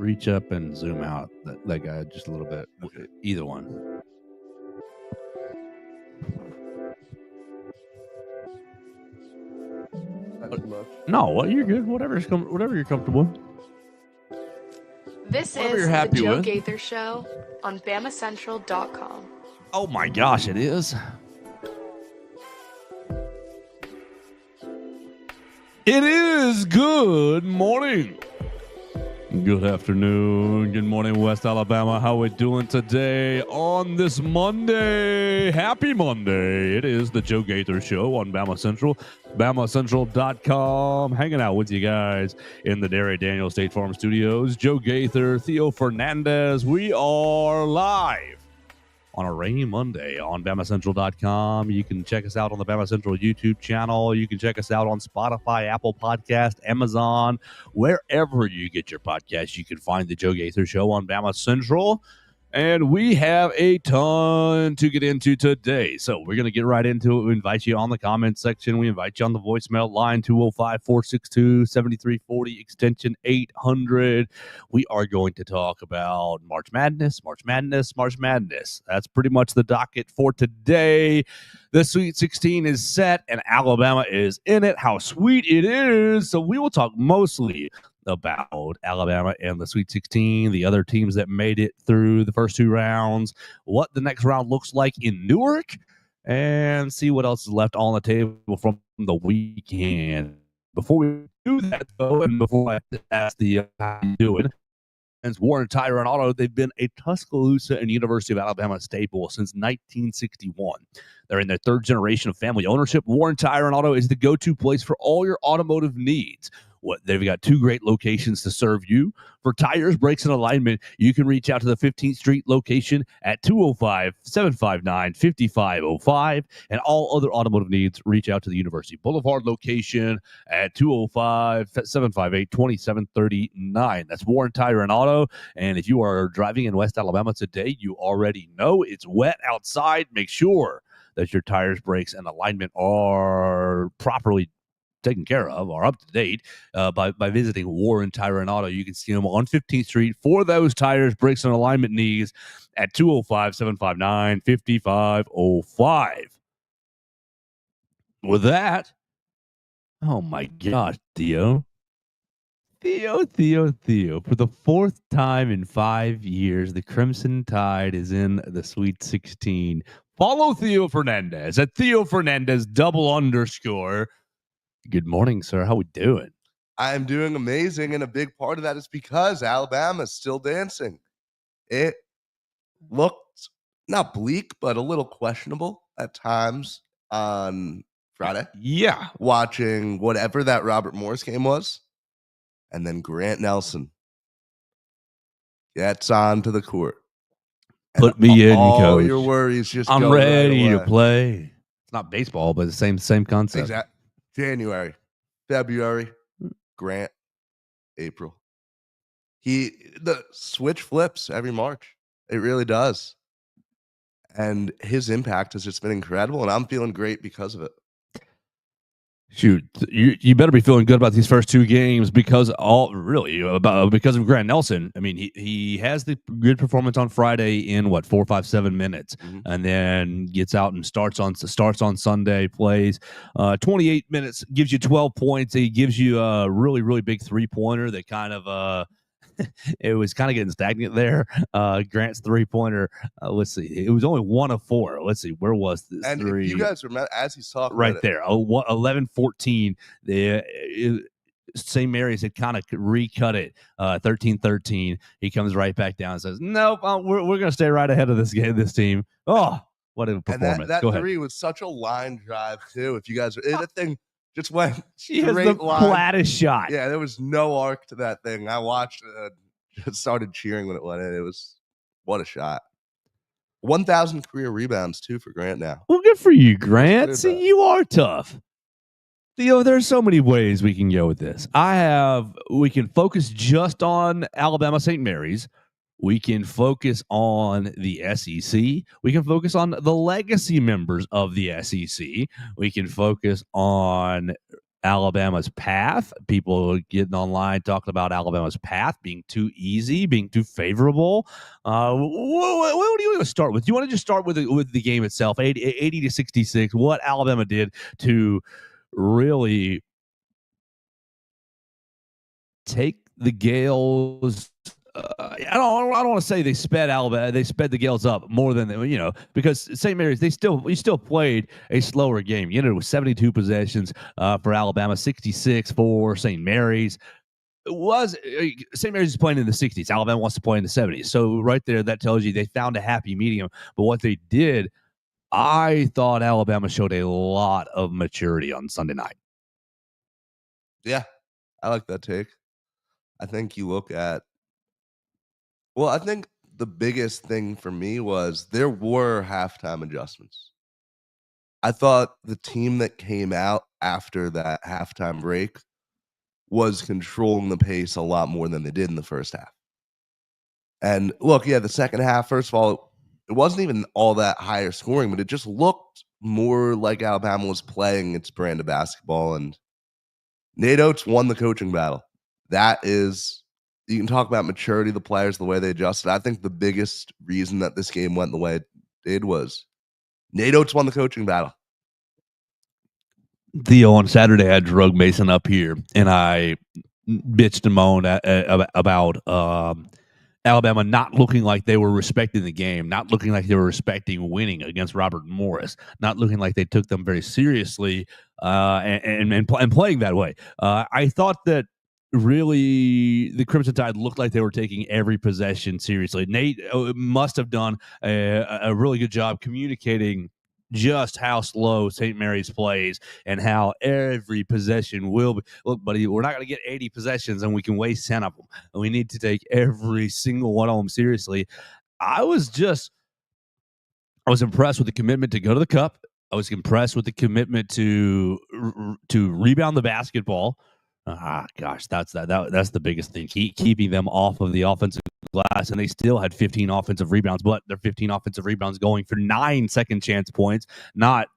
reach up and zoom out that guy just a little bit. Okay. Either one. Not too much. No, you're good. Whatever you're comfortable with. This Whatever is you're happy the Joe with. Gaither Show on BamaCentral.com. Oh my gosh, it is. It is. Good morning. Good afternoon. Good morning, West Alabama. How we doing today on this Monday? Happy Monday. It is the Joe Gaither Show on Bama Central. BamaCentral.com. Hanging out with you guys in the Derry Daniel State Farm Studios. Joe Gaither, Theo Fernandez. We are live on a rainy Monday on BamaCentral.com. You can check us out on the Bama Central YouTube channel. You can check us out on Spotify, Apple Podcast, Amazon, wherever you get your podcasts. You can find the Joe Gaither Show on Bama Central. And we have a ton to get into today. So we're going to get right into it. We invite you on the comment section. We invite you on the voicemail line, 205-462-7340, extension 800. We are going to talk about March Madness. That's pretty much the docket for today. The Sweet 16 is set, and Alabama is in it. How sweet it is. So we will talk mostly about Alabama and the Sweet 16, the other teams that made it through the first two rounds, what the next round looks like in Newark, and see what else is left on the table from the weekend. Before we do that, though, and before I ask the how you doing, and Warren, Tyler, and Otto, they've been a Tuscaloosa and University of Alabama staple since 1961. They're in their third generation of family ownership. Warren Tire and Auto is the go-to place for all your automotive needs. They've got two great locations to serve you. For tires, brakes, and alignment, you can reach out to the 15th Street location at 205-759-5505. And all other automotive needs, reach out to the University Boulevard location at 205-758-2739. That's Warren Tire and Auto. And if you are driving in West Alabama today, you already know it's wet outside. Make sure that your tires, brakes, and alignment are properly taken care of or up to date by visiting Warren Tire and Auto. You can see them on 15th Street for those tires, brakes, and alignment needs at 205-759-5505. With that, oh my gosh, Theo. For the fourth time in 5 years, the Crimson Tide is in the Sweet 16. Follow Theo Fernandez at Theo Fernandez _. Good morning, sir. How we doing? I'm doing amazing, and a big part of that is because Alabama's still dancing. It looked not bleak, but a little questionable at times on Friday. Yeah. Watching whatever that Robert Morris game was, and then Grant Nelson gets onto the court. Put me in, all coach. Your worries just I'm go ready right to play. It's not baseball, but the same concept. Exactly. January, February, Grant, April. The switch flips every March. It really does. And his impact has just been incredible, and I'm feeling great because of it. Shoot, you better be feeling good about these first two games because of Grant Nelson. I mean, he has the good performance on Friday in 4, 5, 7 minutes, and then gets out and starts on Sunday, plays 28 minutes, gives you 12 points. He gives you a really, really big 3-pointer that kind of it was kind of getting stagnant there. Grant's 3-pointer. Let's see. It was only 1 of 4. Let's see. Where was this? And 3? if you guys remember, as he's talking right there, 11-14. St. Mary's had kind of recut it, 13-13. He comes right back down and says, nope, we're going to stay right ahead of this team. Oh, what a performance. And that Go three ahead. was such a line drive, too. If you guys, that thing just went He has straight the line. flattest shot. Yeah, there was no arc to that thing. I watched just started cheering when it went in. It was, what a shot. 1,000 career rebounds, too, for Grant now. Well, good for you, Grant. See, you are tough. Theo, there's so many ways we can go with this. We can focus just on Alabama St. Mary's. We can focus on the SEC. We can focus on the legacy members of the SEC. We can focus on Alabama's path. People getting online talking about Alabama's path being too easy, being too favorable. What do you want to start with? Do you want to just start with the game itself, 80 to 66? What Alabama did to really take the Gales. I don't want to say they sped Alabama. They sped the Gales up more than they, because St. Mary's we still played a slower game. You ended with 72 possessions for Alabama, 66 for St. Mary's. St. Mary's is playing in the 60s. Alabama wants to play in the 70s. So right there, that tells you they found a happy medium. But what they did, I thought Alabama showed a lot of maturity on Sunday night. Yeah, I like that take. I think you look at I think the biggest thing for me was there were halftime adjustments. I thought the team that came out after that halftime break was controlling the pace a lot more than they did in the first half. And look, the second half, first of all, it wasn't even all that higher scoring, but it just looked more like Alabama was playing its brand of basketball. And Nate Oates won the coaching battle. That is, you can talk about maturity of the players, the way they adjusted. I think the biggest reason that this game went the way it did was Nate Oates won the coaching battle. Theo, on Saturday, I drug Mason up here, and I bitched and moaned about Alabama not looking like they were respecting the game, not looking like they were respecting winning against Robert Morris, not looking like they took them very seriously and playing that way. I thought that really the Crimson Tide looked like they were taking every possession seriously. Nate must have done a really good job communicating just how slow St. Mary's plays and how every possession will be. Look, buddy, we're not going to get 80 possessions and we can waste 10 of them. And we need to take every single one of them seriously. I was impressed with the commitment to go to the cup. I was impressed with the commitment to rebound the basketball. Gosh, that's the biggest thing. Keeping them off of the offensive glass, and they still had 15 offensive rebounds, but their 15 offensive rebounds going for 9 second chance points, not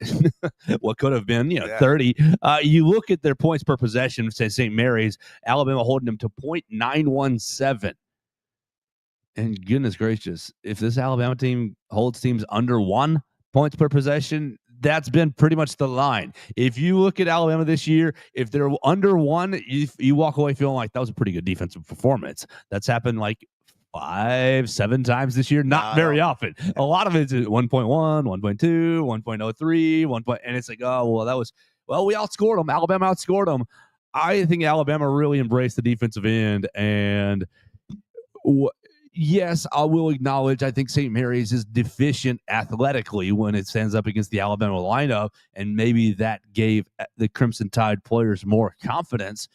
what could have been 30. You look at their points per possession, say St. Mary's, Alabama holding them to .917. And goodness gracious, if this Alabama team holds teams under 1 points per possession, that's been pretty much the line. If you look at Alabama this year, if they're under 1, you walk away feeling like that was a pretty good defensive performance. That's happened like 5-7 times this year. Not very often. A lot of it's 1.1, 1.2, 1.03, and it's like, we outscored them. Alabama outscored them. I think Alabama really embraced the defensive end, and yes, I will acknowledge I think St. Mary's is deficient athletically when it stands up against the Alabama lineup, and maybe that gave the Crimson Tide players more confidence.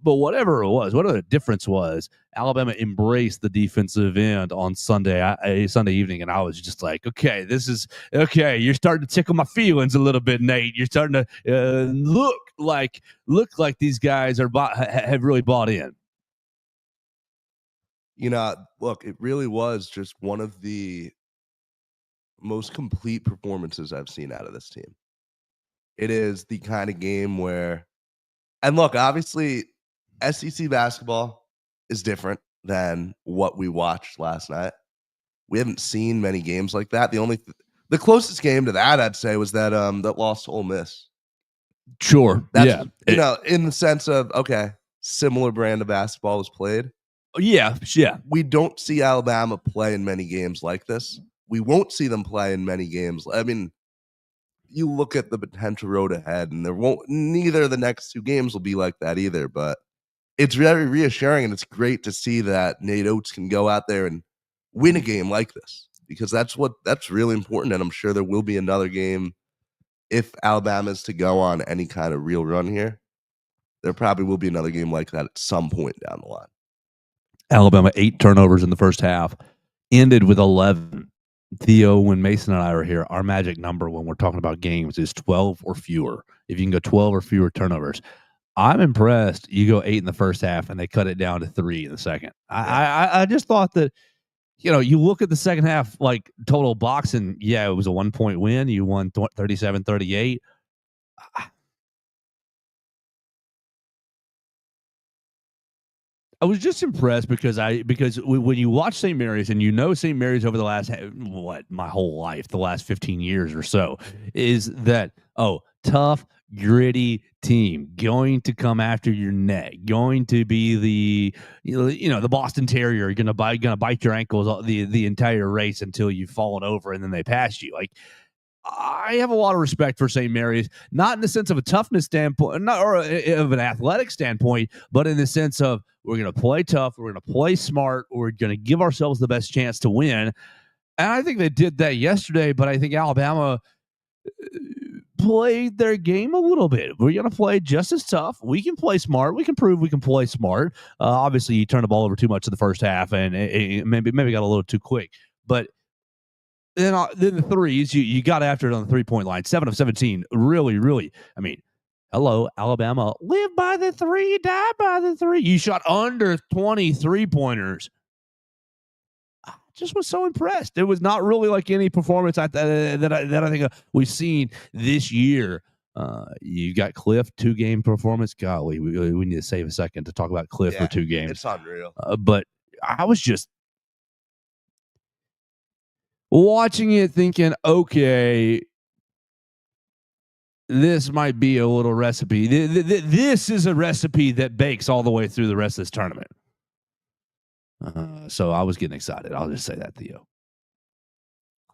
But whatever the difference was, Alabama embraced the defensive end on Sunday evening, and I was just like, okay, this is okay. You're starting to tickle my feelings a little bit, Nate. You're starting to look like these guys have really bought in. Look, it really was just one of the most complete performances I've seen out of this team. It is the kind of game where, and look, obviously, SEC basketball is different than what we watched last night. We haven't seen many games like that. The closest game to that, I'd say, was that loss to Ole Miss. Sure, that's in the sense of similar brand of basketball was played. Yeah. We don't see Alabama play in many games like this. We won't see them play in many games. I mean, you look at the potential road ahead, and neither of the next 2 games will be like that either. But it's very reassuring, and it's great to see that Nate Oates can go out there and win a game like this, because that's really important. And I'm sure there will be another game if Alabama is to go on any kind of real run here. There probably will be another game like that at some point down the line. Alabama 8 turnovers in the first half, ended with 11. Theo, when Mason and I are here, our magic number when we're talking about games is 12 or fewer. If you can go 12 or fewer turnovers, I'm impressed. You go 8 in the first half, and they cut it down to 3 in the second. I just thought that, you look at the second half, like total boxing, it was a 1-point win. You won 37-38. I was just impressed because when you watch St. Mary's and you know St. Mary's over the last my whole life, the last 15 years or so, is that tough, gritty team going to come after your neck, going to be the Boston Terrier, gonna bite your ankles the entire race until you've fallen over and then they pass you. Like, I have a lot of respect for St. Mary's, not in the sense of a toughness standpoint, not or of an athletic standpoint, but in the sense of we're going to play tough, we're going to play smart, we're going to give ourselves the best chance to win. And I think they did that yesterday, but I think Alabama played their game a little bit. We're going to play just as tough. We can play smart. We can prove we can play smart. Obviously, you turned the ball over too much in the first half, and it maybe got a little too quick. But then the threes, you got after it on the 3-point line. 7 of 17. Really, really. I mean, hello, Alabama. Live by the 3, die by the 3. You shot under 20 3-pointers. I just was so impressed. It was not really like any performance that I think we've seen this year. You got Cliff 2-game performance. Golly, we need to save a second to talk about Cliff for 2 games. It's unreal. But I was just watching it thinking, okay, this might be a little recipe. This is a recipe that bakes all the way through the rest of this tournament. So I was getting excited. I'll just say that, Theo.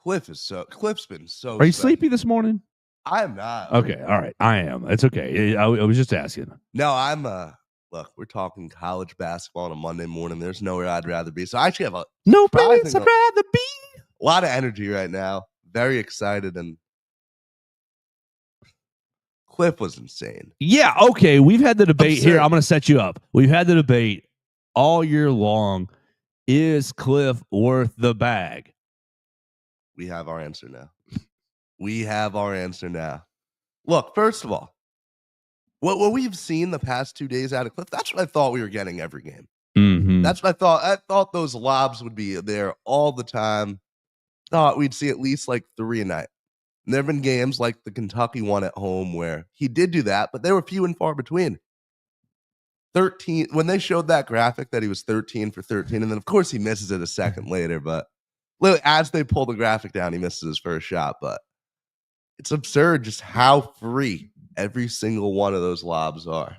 Cliff's been so. Are you sleepy this morning? I am not. Okay, all right. I am. It's okay. I was just asking. No, I'm. Look, we're talking college basketball on a Monday morning. There's nowhere I'd rather be. So I actually have no place I'd rather be. A lot of energy right now. Very excited, and Cliff was insane. Yeah, okay. We've had the debate here. I'm going to set you up. We've had the debate all year long. Is Cliff worth the bag? We have our answer now. Look, first of all, what we've seen the past 2 days out of Cliff, that's what I thought we were getting every game. Mm-hmm. That's what I thought. I thought those lobs would be there all the time. Thought we'd see at least like 3 a night. And there have been games like the Kentucky one at home where he did do that, but they were few and far between. 13, when they showed that graphic that he was 13 for 13, and then of course he misses it a second later, but literally as they pull the graphic down, he misses his first shot. But it's absurd just how free every single one of those lobs are.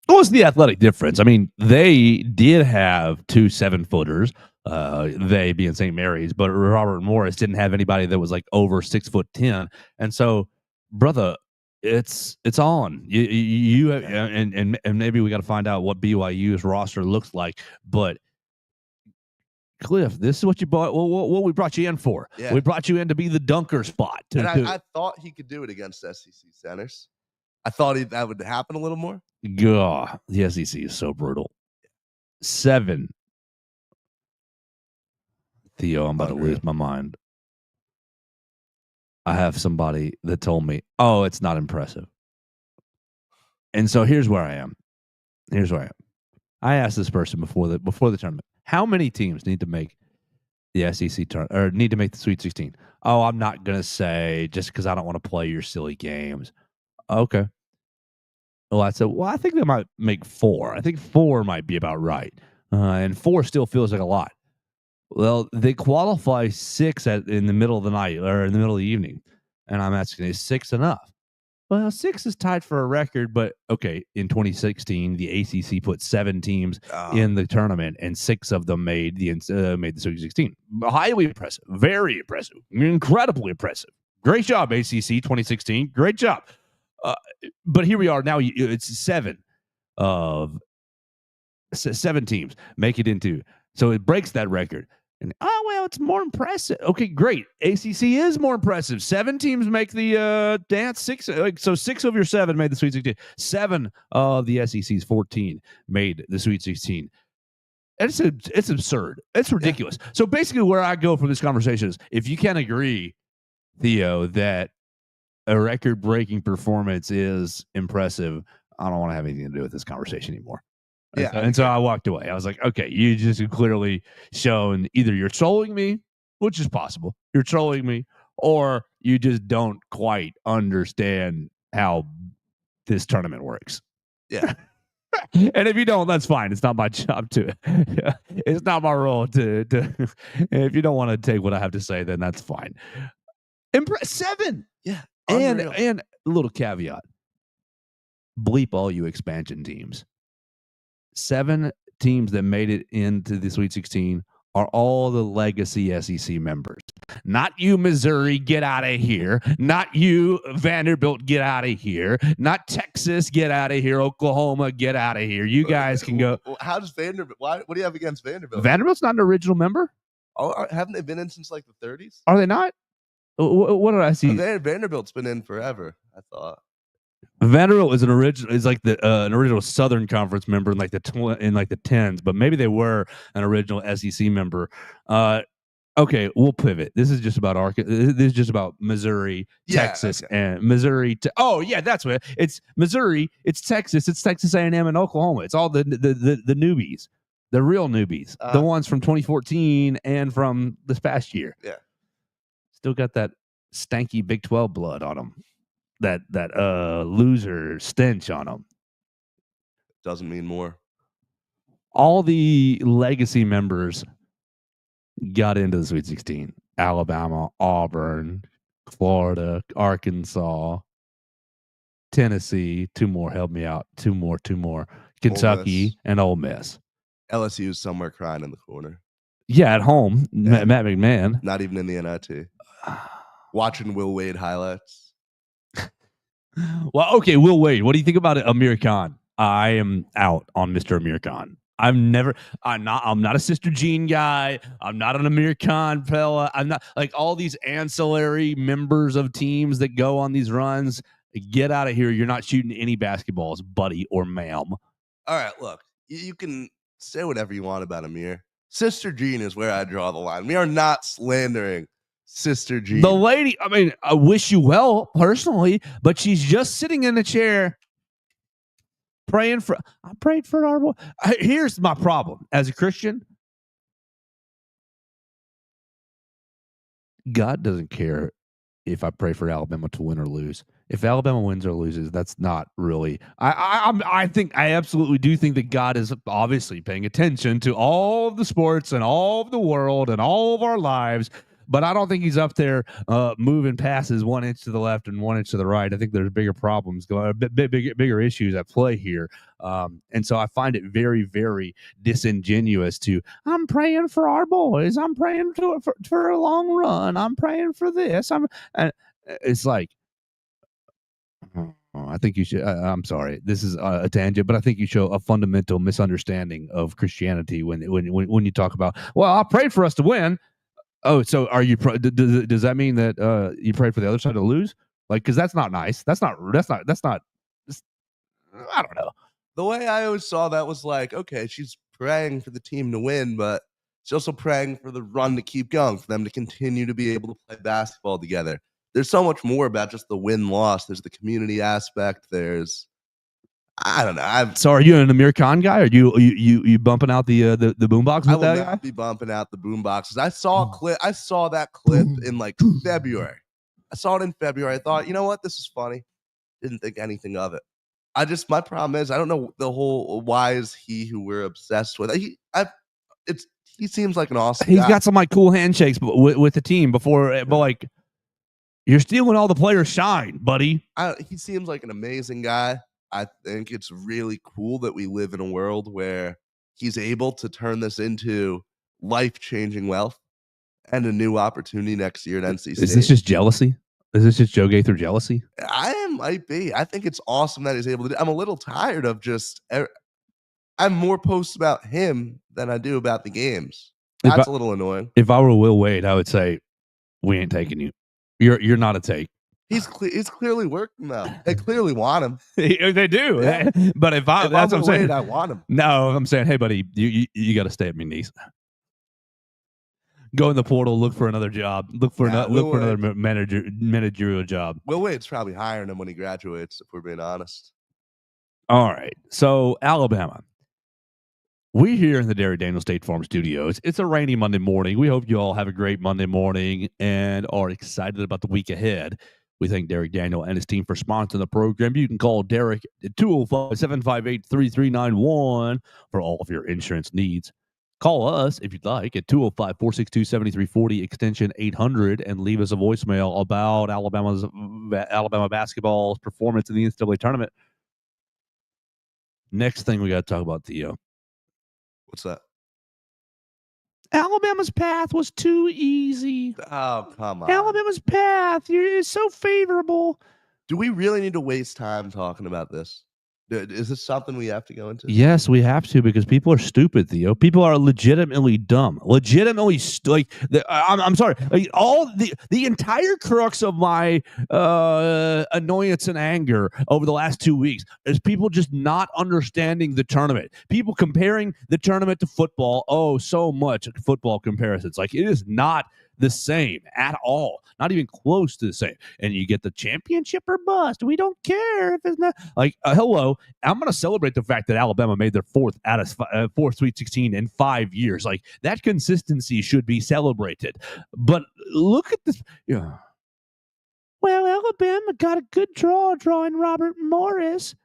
What was the athletic difference? I mean, they did have 2 7-footers, they being St. Mary's, but Robert Morris didn't have anybody that was like over 6'10", and so, brother, it's on. You and maybe we got to find out what BYU's roster looks like, but Cliff, this is what you bought. What we brought you in for? Yeah. We brought you in to be the dunker spot. I thought he could do it against SEC centers. I thought that would happen a little more. God, the SEC is so brutal. 7. Theo, I'm about to lose my mind. I have somebody that told me, oh, it's not impressive. And so here's where I am. I asked this person before the tournament, how many teams need to make the SEC tournament or need to make the Sweet 16? Oh, I'm not going to say just because I don't want to play your silly games. Okay. Well, I said, well, I think they might make 4. I think 4 might be about right. And 4 still feels like a lot. Well, they qualify 6 in the middle of the night or in the middle of the evening. And I'm asking, is 6 enough? Well, 6 is tied for a record, but okay, in 2016, the ACC put 7 teams in the tournament, and 6 of them made the Sweet 16. Highly impressive, very impressive, incredibly impressive. Great job, ACC 2016. Great job. But here we are now. It's 7 teams make it into. So it breaks that record. And it's more impressive. Okay, great. ACC is more impressive. 7 teams make the dance. 6, so 6 of your 7 made the Sweet 16. 7 of the SEC's 14 made the Sweet 16. It's absurd. It's ridiculous. Yeah. So basically, where I go from this conversation is, if you can agree, Theo, that a record-breaking performance is impressive, I don't want to have anything to do with this conversation anymore. Yeah, and so I walked away. I was like, okay, you just clearly shown either you're trolling me, which is possible, you're trolling me, or you just don't quite understand how this tournament works. Yeah. And if you don't, that's fine. It's not my job to. It's not my role to. If you don't want to take what I have to say, then that's fine. 7. Yeah, And unreal. a little caveat. Bleep all you expansion teams. 7 teams that made it into the Sweet 16 are all the legacy SEC members. Not you, Missouri, get out of here. Not you, Vanderbilt, get out of here. Not Texas, get out of here. Oklahoma, get out of here. You guys can go. How does Vanderbilt? What do you have against Vanderbilt? Vanderbilt's not an original member. Oh, haven't they been in since like the 30s? Are they not? What did I see? Vanderbilt's been in forever, I thought. Vanderbilt is an original Southern Conference member in like the 10s, but maybe they were an original SEC member. Okay, we'll pivot. This is just about This is just about Missouri, Texas, and Missouri. Oh yeah, that's what it's Missouri. It's Texas. It's Texas A&M and Oklahoma. It's all the newbies, the real newbies, the ones from 2014 and from this past year. Yeah, still got that stanky Big 12 blood on them. That loser stench on them. Doesn't mean more. All the legacy members got into the Sweet 16. Alabama, Auburn, Florida, Arkansas, Tennessee. 2 more. Help me out. 2 more. Kentucky and Ole Miss. LSU is somewhere crying in the corner. Yeah, at home. Yeah. Matt McMahon. Not even in the NIT. Watching Will Wade highlights. Well, okay, Will Wade. What do you think about Amir Khan? I am out on Mr. Amir Khan. I'm not a Sister Jean guy. I'm not an Amir Khan fella. I'm not like all these ancillary members of teams that go on these runs. Get out of here. You're not shooting any basketballs, buddy or ma'am. All right, look, you can say whatever you want about Amir. Sister Jean is where I draw the line. We are not slandering Sister Jean. The lady, I mean, I wish you well personally, but she's just sitting in a chair I prayed for our boy. Here's my problem as a Christian. God doesn't care if I pray for Alabama to win or lose. If Alabama wins or loses, that's not really. I absolutely do think that God is obviously paying attention to all of the sports and all of the world and all of our lives. But I don't think he's up there moving passes 1 inch to the left and 1 inch to the right. I think there's bigger problems going, bigger issues at play here. And so I find it very, very disingenuous to, I'm praying for our boys. I'm praying for a long run. I'm praying for this. It's like, I think you should. I'm sorry, this is a tangent, but I think you show a fundamental misunderstanding of Christianity when you talk about, well, I prayed for us to win. Oh, so are you? Does that mean that you prayed for the other side to lose? Like, because that's not nice. That's not. I don't know. The way I always saw that was like, okay, she's praying for the team to win, but she's also praying for the run to keep going, for them to continue to be able to play basketball together. There's so much more about just the win-loss. There's the community aspect. There's, I don't know. So are you an Amir Khan guy? Are you bumping out the boombox with that guy? I will not be bumping out the boomboxes. I saw that clip in like February. I saw it in February. I thought, you know what? This is funny. Didn't think anything of it. My problem is I don't know the whole why is he who we're obsessed with. He seems like an awesome He's guy. got some like cool handshakes with the team before, but like you're stealing all the players' shine, buddy. He seems like an amazing guy. I think it's really cool that we live in a world where he's able to turn this into life-changing wealth and a new opportunity next year at NC State. Is this just jealousy? Is this just Joe Gaither jealousy? Might be. I think it's awesome that he's able to do. I'm a little tired of just. I'm more posts about him than I do about the games. That's a little annoying. If I were Will Wade, I would say, "We ain't taking you. You're not a take." He's clearly working though. They clearly want him. They do. Yeah. But if that's what I'm saying, I want him. No, I'm saying, hey, buddy, you got to stay at McNeese. Go in the portal, look for another job. Look for another managerial job. Will Wade's probably hiring him when he graduates, if we're being honest. All right. So Alabama. We're here in the Derry Daniel State Farm Studios. It's a rainy Monday morning. We hope you all have a great Monday morning and are excited about the week ahead. We thank Derek Daniel and his team for sponsoring the program. You can call Derek at 205-758-3391 for all of your insurance needs. Call us if you'd like at 205-462-7340 extension 800 and leave us a voicemail about Alabama basketball's performance in the NCAA tournament. Next thing we got to talk about, Theo. What's that? Alabama's path was too easy. Oh, come on. Alabama's path is so favorable. Do we really need to waste time talking about this? Is this something we have to go into? Yes, we have to, because people are stupid, Theo. People are legitimately dumb. Legitimately, I'm sorry. Like, all the entire crux of my annoyance and anger over the last 2 weeks is people just not understanding the tournament. People comparing the tournament to football. Oh, so much football comparisons. Like, it is not the same at all. Not even close to the same. And you get the championship or bust. We don't care if it's not. Like, hello, I'm going to celebrate the fact that Alabama made their fourth Sweet 16 in 5 years. Like, that consistency should be celebrated. But look at this. Yeah. Well, Alabama got a good drawing Robert Morris.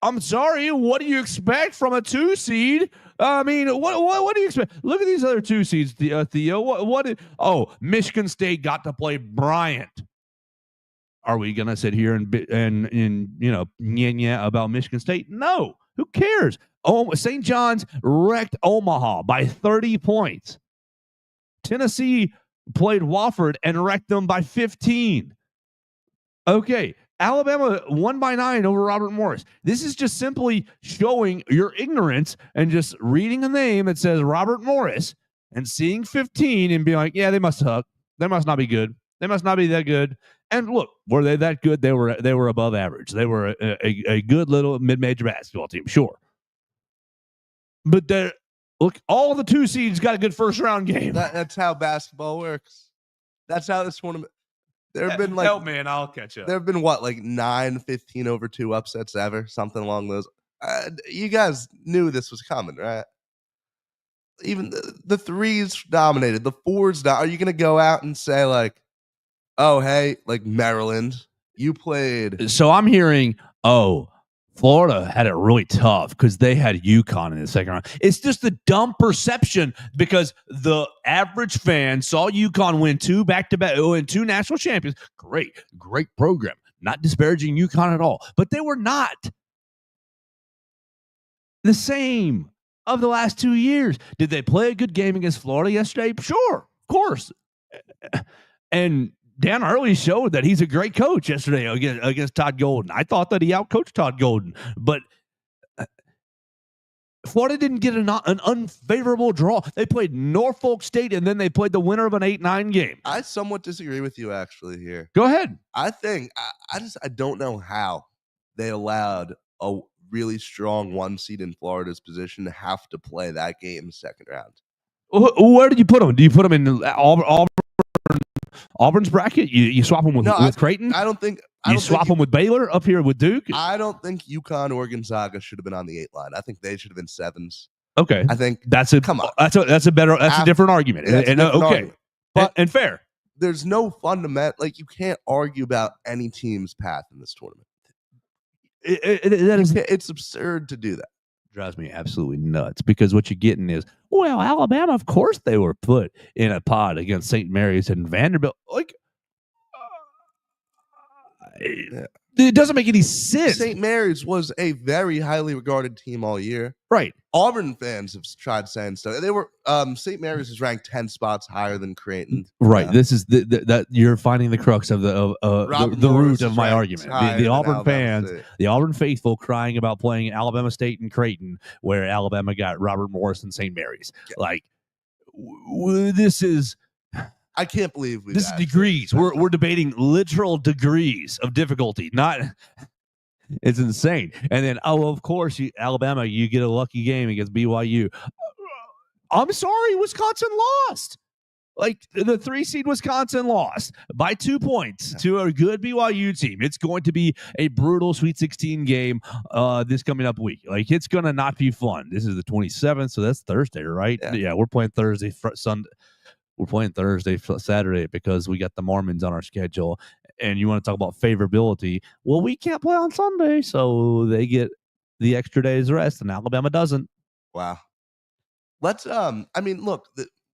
I'm sorry. What do you expect from a 2 seed? I mean, what do you expect? Look at these other 2 seeds, Theo. Michigan State got to play Bryant. Are we gonna sit here and about Michigan State? No. Who cares? Oh, St. John's wrecked Omaha by 30 points. Tennessee played Wofford and wrecked them by 15. Okay. Alabama won by 9 over Robert Morris. This is just simply showing your ignorance and just reading a name that says Robert Morris and seeing 15 and being like, yeah, they must suck. They must not be good. They must not be that good. And look, were they that good? They were above average. They were a good little mid-major basketball team, sure. But look, all the 2 seeds got a good first-round game. That's how basketball works. That's how this tournament. There have been help me and I'll catch up. There have been 9 15-over-2 upsets ever, something along those. You guys knew this was coming, right? Even the 3s dominated, the 4s. Are you gonna go out and say like, oh hey, like Maryland, you played? So I'm hearing, Florida had it really tough because they had UConn in the second round. It's just a dumb perception because the average fan saw UConn win 2 back-to-back, win 2 national champions. Great program. Not disparaging UConn at all. But they were not the same of the last 2 years. Did they play a good game against Florida yesterday? Sure, of course. And Dan Hurley showed that he's a great coach yesterday against Todd Golden. I thought that he outcoached Todd Golden, but Florida didn't get an unfavorable draw. They played Norfolk State, and then they played the winner of an 8-9 game. I somewhat disagree with you actually here. Go ahead. I think I don't know how they allowed a really strong 1 seed in Florida's position to have to play that game second round. Where did you put them? Do you put them in Auburn's bracket? You swap them with Creighton? I don't think you swap them with Baylor up here with Duke? I don't think UConn or Gonzaga should have been on the 8 line. I think they should have been 7s. Okay. I think come on. That's a different argument. Argument. But and fair. There's no fundamental, you can't argue about any team's path in this tournament. It's absurd to do that. Drives me absolutely nuts because what you're getting is, well, Alabama, of course they were put in a pod against St. Mary's and Vanderbilt. It doesn't make any sense. St. Mary's was a very highly regarded team all year. Right. Auburn fans have tried saying stuff. They were St. Mary's is ranked 10 spots higher than Creighton. Right. This is that you're finding the crux of the root of my argument. The Auburn fans, the Auburn faithful, crying about playing Alabama State and Creighton, where Alabama got Robert Morris and St. Mary's. Yeah. This is. I can't believe this is degrees. We're debating literal degrees of difficulty. Not, it's insane. And then, of course, Alabama, you get a lucky game against BYU. I'm sorry, Wisconsin lost. The 3 seed Wisconsin lost by 2 points to a good BYU team. It's going to be a brutal Sweet 16 game this coming up week. It's going to not be fun. This is the 27th, so that's Thursday, right? Yeah, we're playing Thursday, Sunday. we're playing Thursday, Saturday because we got the Mormons on our schedule. And you want to talk about favorability? Well, we can't play on Sunday, so they get the extra day's rest, and Alabama doesn't. Wow. Let's I mean, look,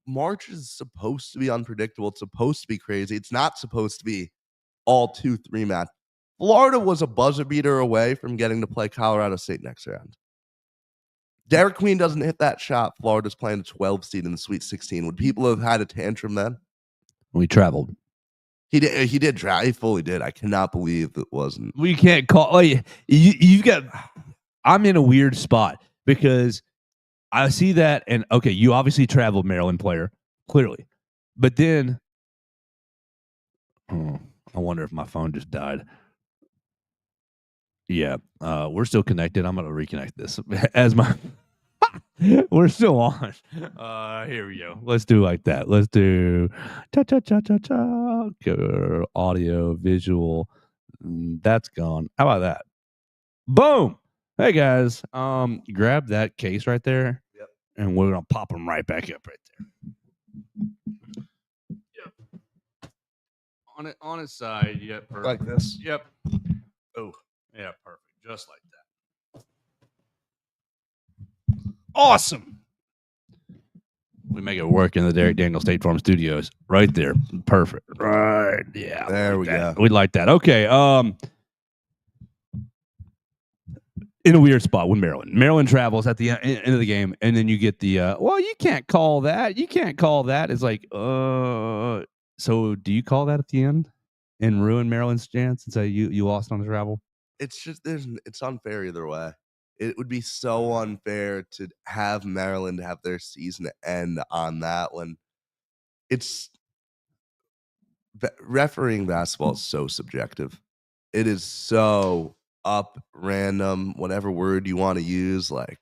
March is supposed to be unpredictable. It's supposed to be crazy. It's not supposed to be all 2-3 match. Florida was a buzzer beater away from getting to play Colorado State next round. Derek Queen doesn't hit that shot. Florida's playing a 12 seed in the Sweet 16. Would people have had a tantrum then? We traveled. He did. He did try. He fully did. I cannot believe it wasn't. We can't call. Oh, you've got. I'm in a weird spot because I see that, and okay, you obviously traveled, Maryland player, clearly, but then, I wonder if my phone just died. Yeah, we're still connected. I'm gonna reconnect this as my. We're still on. Here we go. Let's do like that. Let's do cha. Audio, visual. That's gone. How about that? Boom. Hey guys. Grab that case right there. Yep. And we're gonna pop them right back up right there. Yep. On its side. Yep. Perfect. Like this. Yep. Oh. Yeah. Perfect. Just like that. Awesome. We make it work in the Derek Daniel State Farm Studios. Right there. Perfect. Right. Yeah. There we go. We'd like that. Okay. In a weird spot with Maryland. Maryland travels at the end of the game, and then you get the well, you can't call that. You can't call that. It's like, so do you call that at the end and ruin Maryland's chance and say you lost on the travel? It's just it's unfair either way. It would be so unfair to have Maryland have their season end on that when it's refereeing basketball is so subjective. It is so up random, whatever word you want to use. Like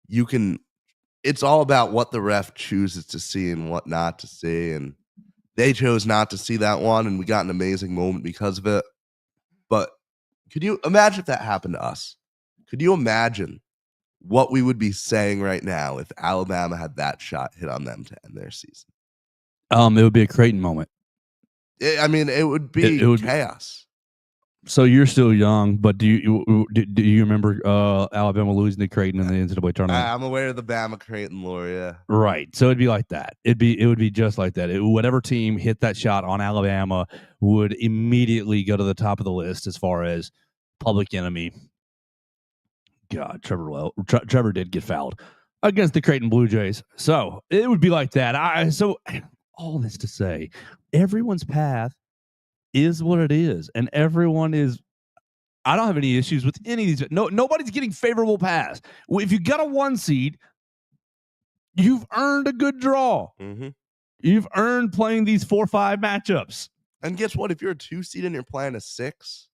it's all about what the ref chooses to see and what not to see. And they chose not to see that one, and we got an amazing moment because of it. But could you imagine if that happened to us? Could you imagine what we would be saying right now if Alabama had that shot hit on them to end their season? It would be a Creighton moment. It would be it would chaos. So you're still young, but do you remember Alabama losing to Creighton in the NCAA tournament? I'm aware of the Bama Creighton lore, yeah. Right. So it'd be like that. It would be just like that. Whatever team hit that shot on Alabama would immediately go to the top of the list as far as public enemy. God, Trevor did get fouled against the Creighton Blue Jays. So it would be like that. So all this to say, everyone's path is what it is, and everyone is. I don't have any issues with any of these. Nobody's getting favorable pass. If you got a 1 seed, you've earned a good draw. Mm-hmm. You've earned playing these 4-5 matchups. And guess what? If you're a 2 seed and you're playing a 6,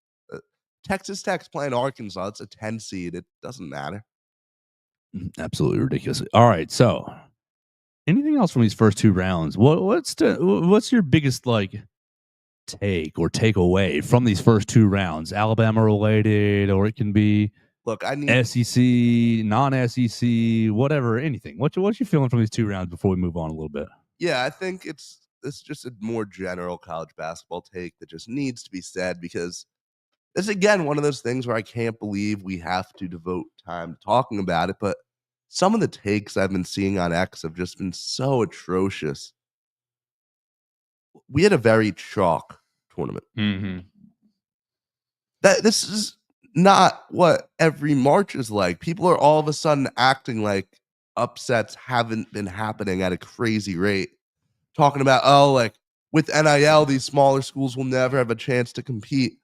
Texas Tech's playing Arkansas. It's a 10 seed. It doesn't matter. Absolutely ridiculous. All right, so anything else from these first 2 rounds? What's your biggest take or take away from these first 2 rounds? Alabama related, or it can be SEC, non-SEC, whatever, anything. What you feeling from these 2 rounds before we move on a little bit? Yeah, I think it's just a more general college basketball take that just needs to be said, because it's, again, one of those things where I can't believe we have to devote time to talking about it, but some of the takes I've been seeing on X have just been so atrocious. We had a very chalk tournament. Mm-hmm. This is not what every March is like. People are all of a sudden acting like upsets haven't been happening at a crazy rate. Talking about, with NIL, these smaller schools will never have a chance to compete.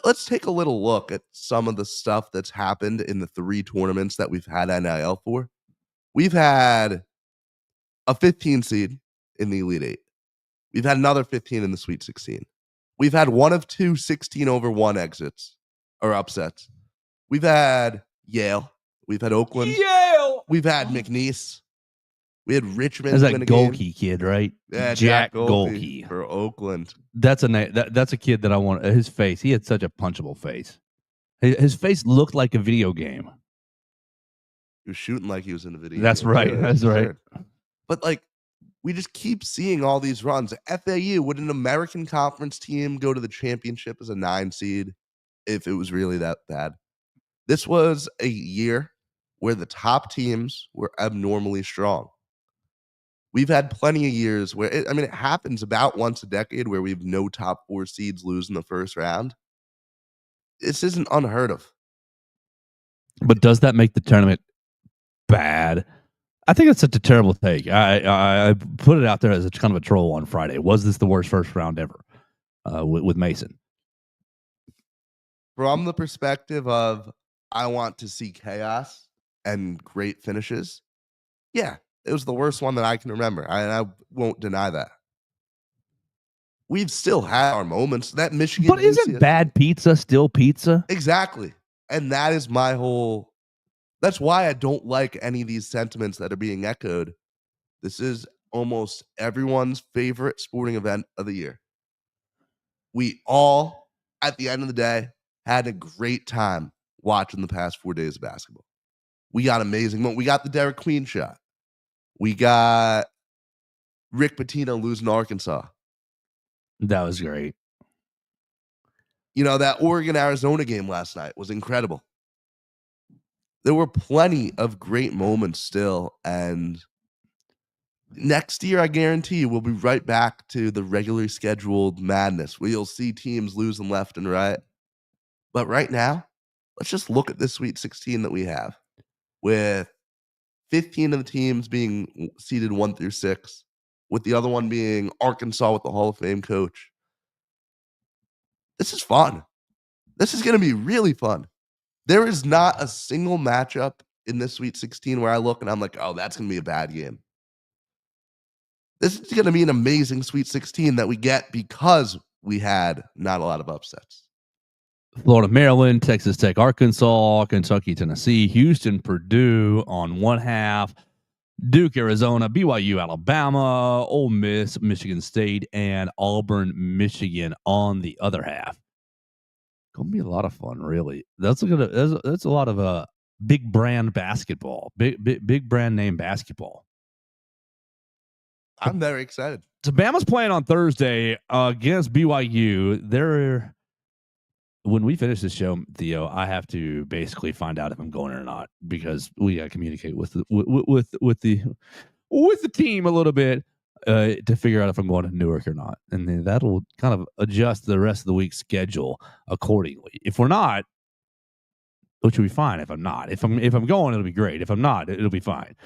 Let's take a little look at some of the stuff that's happened in the 3 tournaments that we've had NIL for. We've had a 15 seed in the Elite 8. We've had another 15 in the Sweet 16. We've had one of 2 16-over-1 exits or upsets. We've had Yale. We've had Oakland. Yale. We've had McNeese. We had Richmond. That's that Golke kid, right? Yeah, Jack Golke for Oakland. That's a kid that I want. His face. He had such a punchable face. His face looked like a video game. He was shooting like he was in a video. That's game. right. Yeah, that's right. But we just keep seeing all these runs. FAU, would an American Conference team go to the championship as a 9 seed if it was really that bad? This was a year where the top teams were abnormally strong. We've had plenty of years where, it happens about once a decade where we have no top 4 seeds lose in the first round. This isn't unheard of. But does that make the tournament bad? I think it's such a terrible take. I put it out there as a kind of a troll on Friday. Was this the worst first round ever with Mason? From the perspective of, I want to see chaos and great finishes, yeah, it was the worst one that I can remember. I won't deny that. We've still had our moments. That Michigan, but isn't bad pizza still pizza? Exactly, and that is my whole. That's why I don't like any of these sentiments that are being echoed. This is almost everyone's favorite sporting event of the year. We all, at the end of the day, had a great time watching the past 4 days of basketball. We got amazing moments. We got the Derek Queen shot. We got Rick Pitino losing to Arkansas. That was great. That Oregon-Arizona game last night was incredible. There were plenty of great moments still, and next year, I guarantee you, we'll be right back to the regularly scheduled madness where you'll see teams losing left and right. But right now, let's just look at this Sweet 16 that we have, with 15 of the teams being seeded 1 through 6, with the other one being Arkansas with the Hall of Fame coach. This is fun. This is going to be really fun. There is not a single matchup in this Sweet 16 where I look and I'm like, oh, that's going to be a bad game. This is going to be an amazing Sweet 16 that we get because we had not a lot of upsets. Florida, Maryland, Texas Tech, Arkansas, Kentucky, Tennessee, Houston, Purdue on one half, Duke, Arizona, BYU, Alabama, Ole Miss, Michigan State, and Auburn, Michigan on the other half. Gonna be a lot of fun, really. That's a lot of big brand basketball, big brand name basketball. I'm very excited. So Bama's playing on Thursday against BYU. When we finish this show, Theo, I have to basically find out if I'm going or not, because we got to communicate with the team a little bit to figure out if I'm going to Newark or not, and then that'll kind of adjust the rest of the week's schedule accordingly. If we're not, which will be fine. If I'm not, if I'm going, it'll be great. If I'm not, it'll be fine.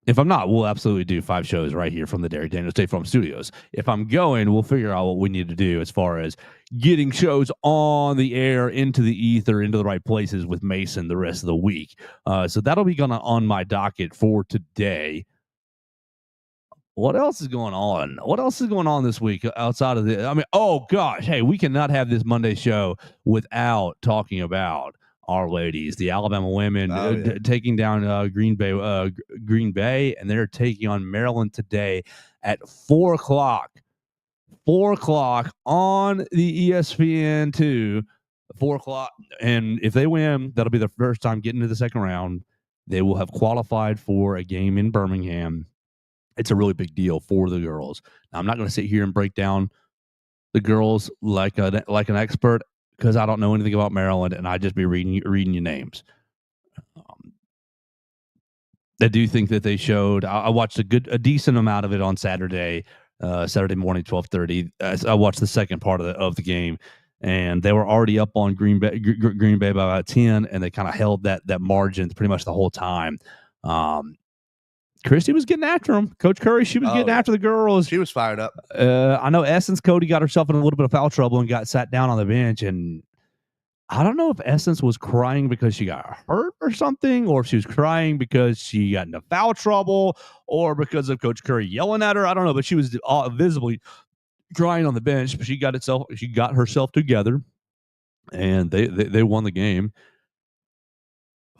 If I'm not, we'll absolutely do 5 shows right here from the Derek Daniel State Farm Studios. If I'm going, we'll figure out what we need to do as far as getting shows on the air, into the ether, into the right places with Mason the rest of the week. So that'll be on my docket for today. What else is going on? What else is going on this week outside of the? Oh gosh, hey, we cannot have this Monday show without talking about our ladies, the Alabama women, taking down Green Bay, and they're taking on Maryland today at 4:00. 4:00 on the ESPN2. 4:00, and if they win, that'll be the first time getting to the second round. They will have qualified for a game in Birmingham. It's a really big deal for the girls. Now, I'm not going to sit here and break down the girls like an expert, because I don't know anything about Maryland, and I just be reading you names. I do think that they showed. I watched a decent amount of it on Saturday morning, 12:30. I watched the second part of the game, and they were already up on Green Bay by about 10, and they kind of held that margin pretty much the whole time. Christy was getting after him. Coach Curry, she was getting after the girls. She was fired up. I know Essence Cody got herself in a little bit of foul trouble and got sat down on the bench. And I don't know if Essence was crying because she got hurt or something, or if she was crying because she got into foul trouble, or because of Coach Curry yelling at her. I don't know, but she was visibly crying on the bench. But she got herself together, and they won the game.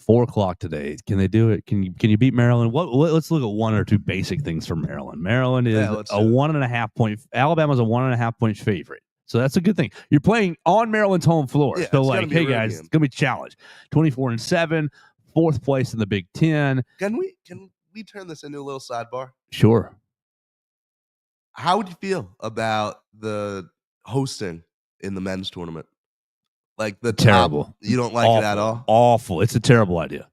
4:00 today. Can they do it? Can you beat Maryland? Let's look at one or two basic things for Maryland. Maryland is a 1.5 point. Alabama's a 1.5 point favorite, so that's a good thing. You're playing on Maryland's home floor, so hey guys, it's gonna be a challenge. 24-7, 4th place in the Big Ten. Can we we turn this into a little sidebar? Sure. How would you feel about the hosting in the men's tournament? Like the Terrible. top, you don't like awful, it at all? Awful. It's a terrible idea.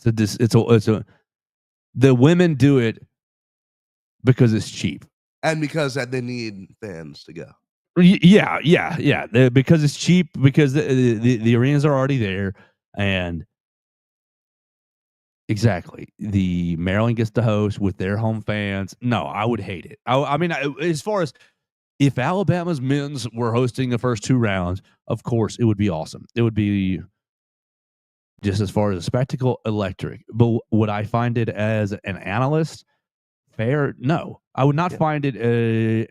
The women do it because it's cheap. And because they need fans to go. Yeah. Because it's cheap, because the arenas are already there, and exactly, the Maryland gets to host with their home fans. No, I would hate it. I mean, as far as if Alabama's men's were hosting the first 2 rounds, of course it would be awesome. It would be, just as far as a spectacle, electric. But would I find it as an analyst fair? No, I would not find it.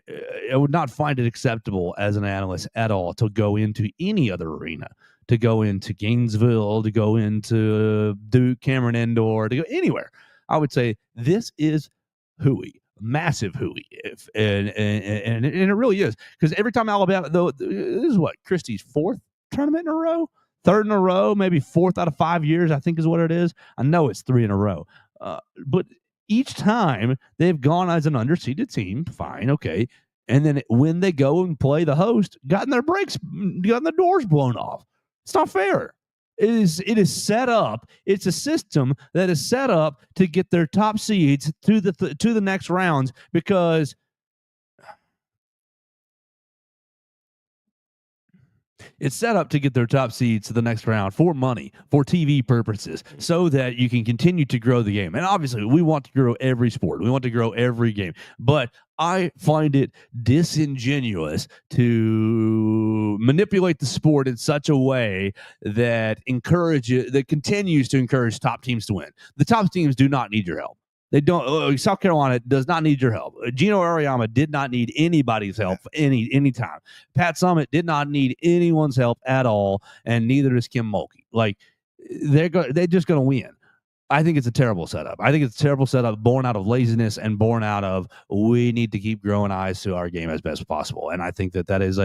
I would not find it acceptable as an analyst at all to go into any other arena, to go into Gainesville, to go into Duke, Cameron Indoor, to go anywhere. I would say this is hooey, massive hooey, and it really is, because every time Alabama, though, this is what Christie's 4th tournament in a row. 3rd in a row, maybe 4th out of 5 years, I think is what it is. I know it's 3 in a row. But each time they've gone as an underseeded team, fine, okay. And then when they go and play the host, gotten their doors blown off. It's not fair. It is set up. It's a system that is set up to get their top seeds to the next rounds, because it's set up to get their top seeds to the next round for money, for TV purposes, so that you can continue to grow the game. And obviously, we want to grow every sport. We want to grow every game. But I find it disingenuous to manipulate the sport in such a way that continues to encourage top teams to win. The top teams do not need your help. They don't. South Carolina does not need your help. Gino Auriemma did not need anybody's help any time. Pat Summitt did not need anyone's help at all, and neither does Kim Mulkey. Like, they're just going to win. I think it's a terrible setup. I think it's a terrible setup, born out of laziness and born out of, we need to keep growing eyes to our game as best possible. And I think that is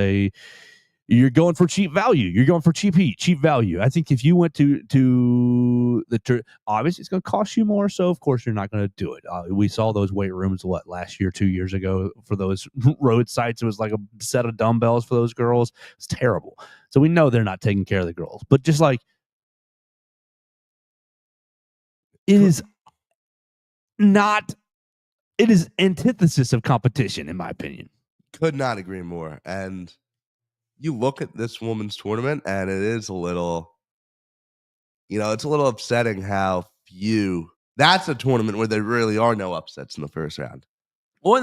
you're going for cheap value. You're going for cheap heat, cheap value. I think if you went to the obviously it's going to cost you more, so of course you're not going to do it. We saw those weight rooms last year, 2 years ago, for those road sites. It was like a set of dumbbells for those girls. It's terrible. So we know they're not taking care of the girls. But just like, it is antithesis of competition, in my opinion. Could not agree more. And you look at this women's tournament, and it is a little, it's a little upsetting how few. That's a tournament where there really are no upsets in the first round. Well,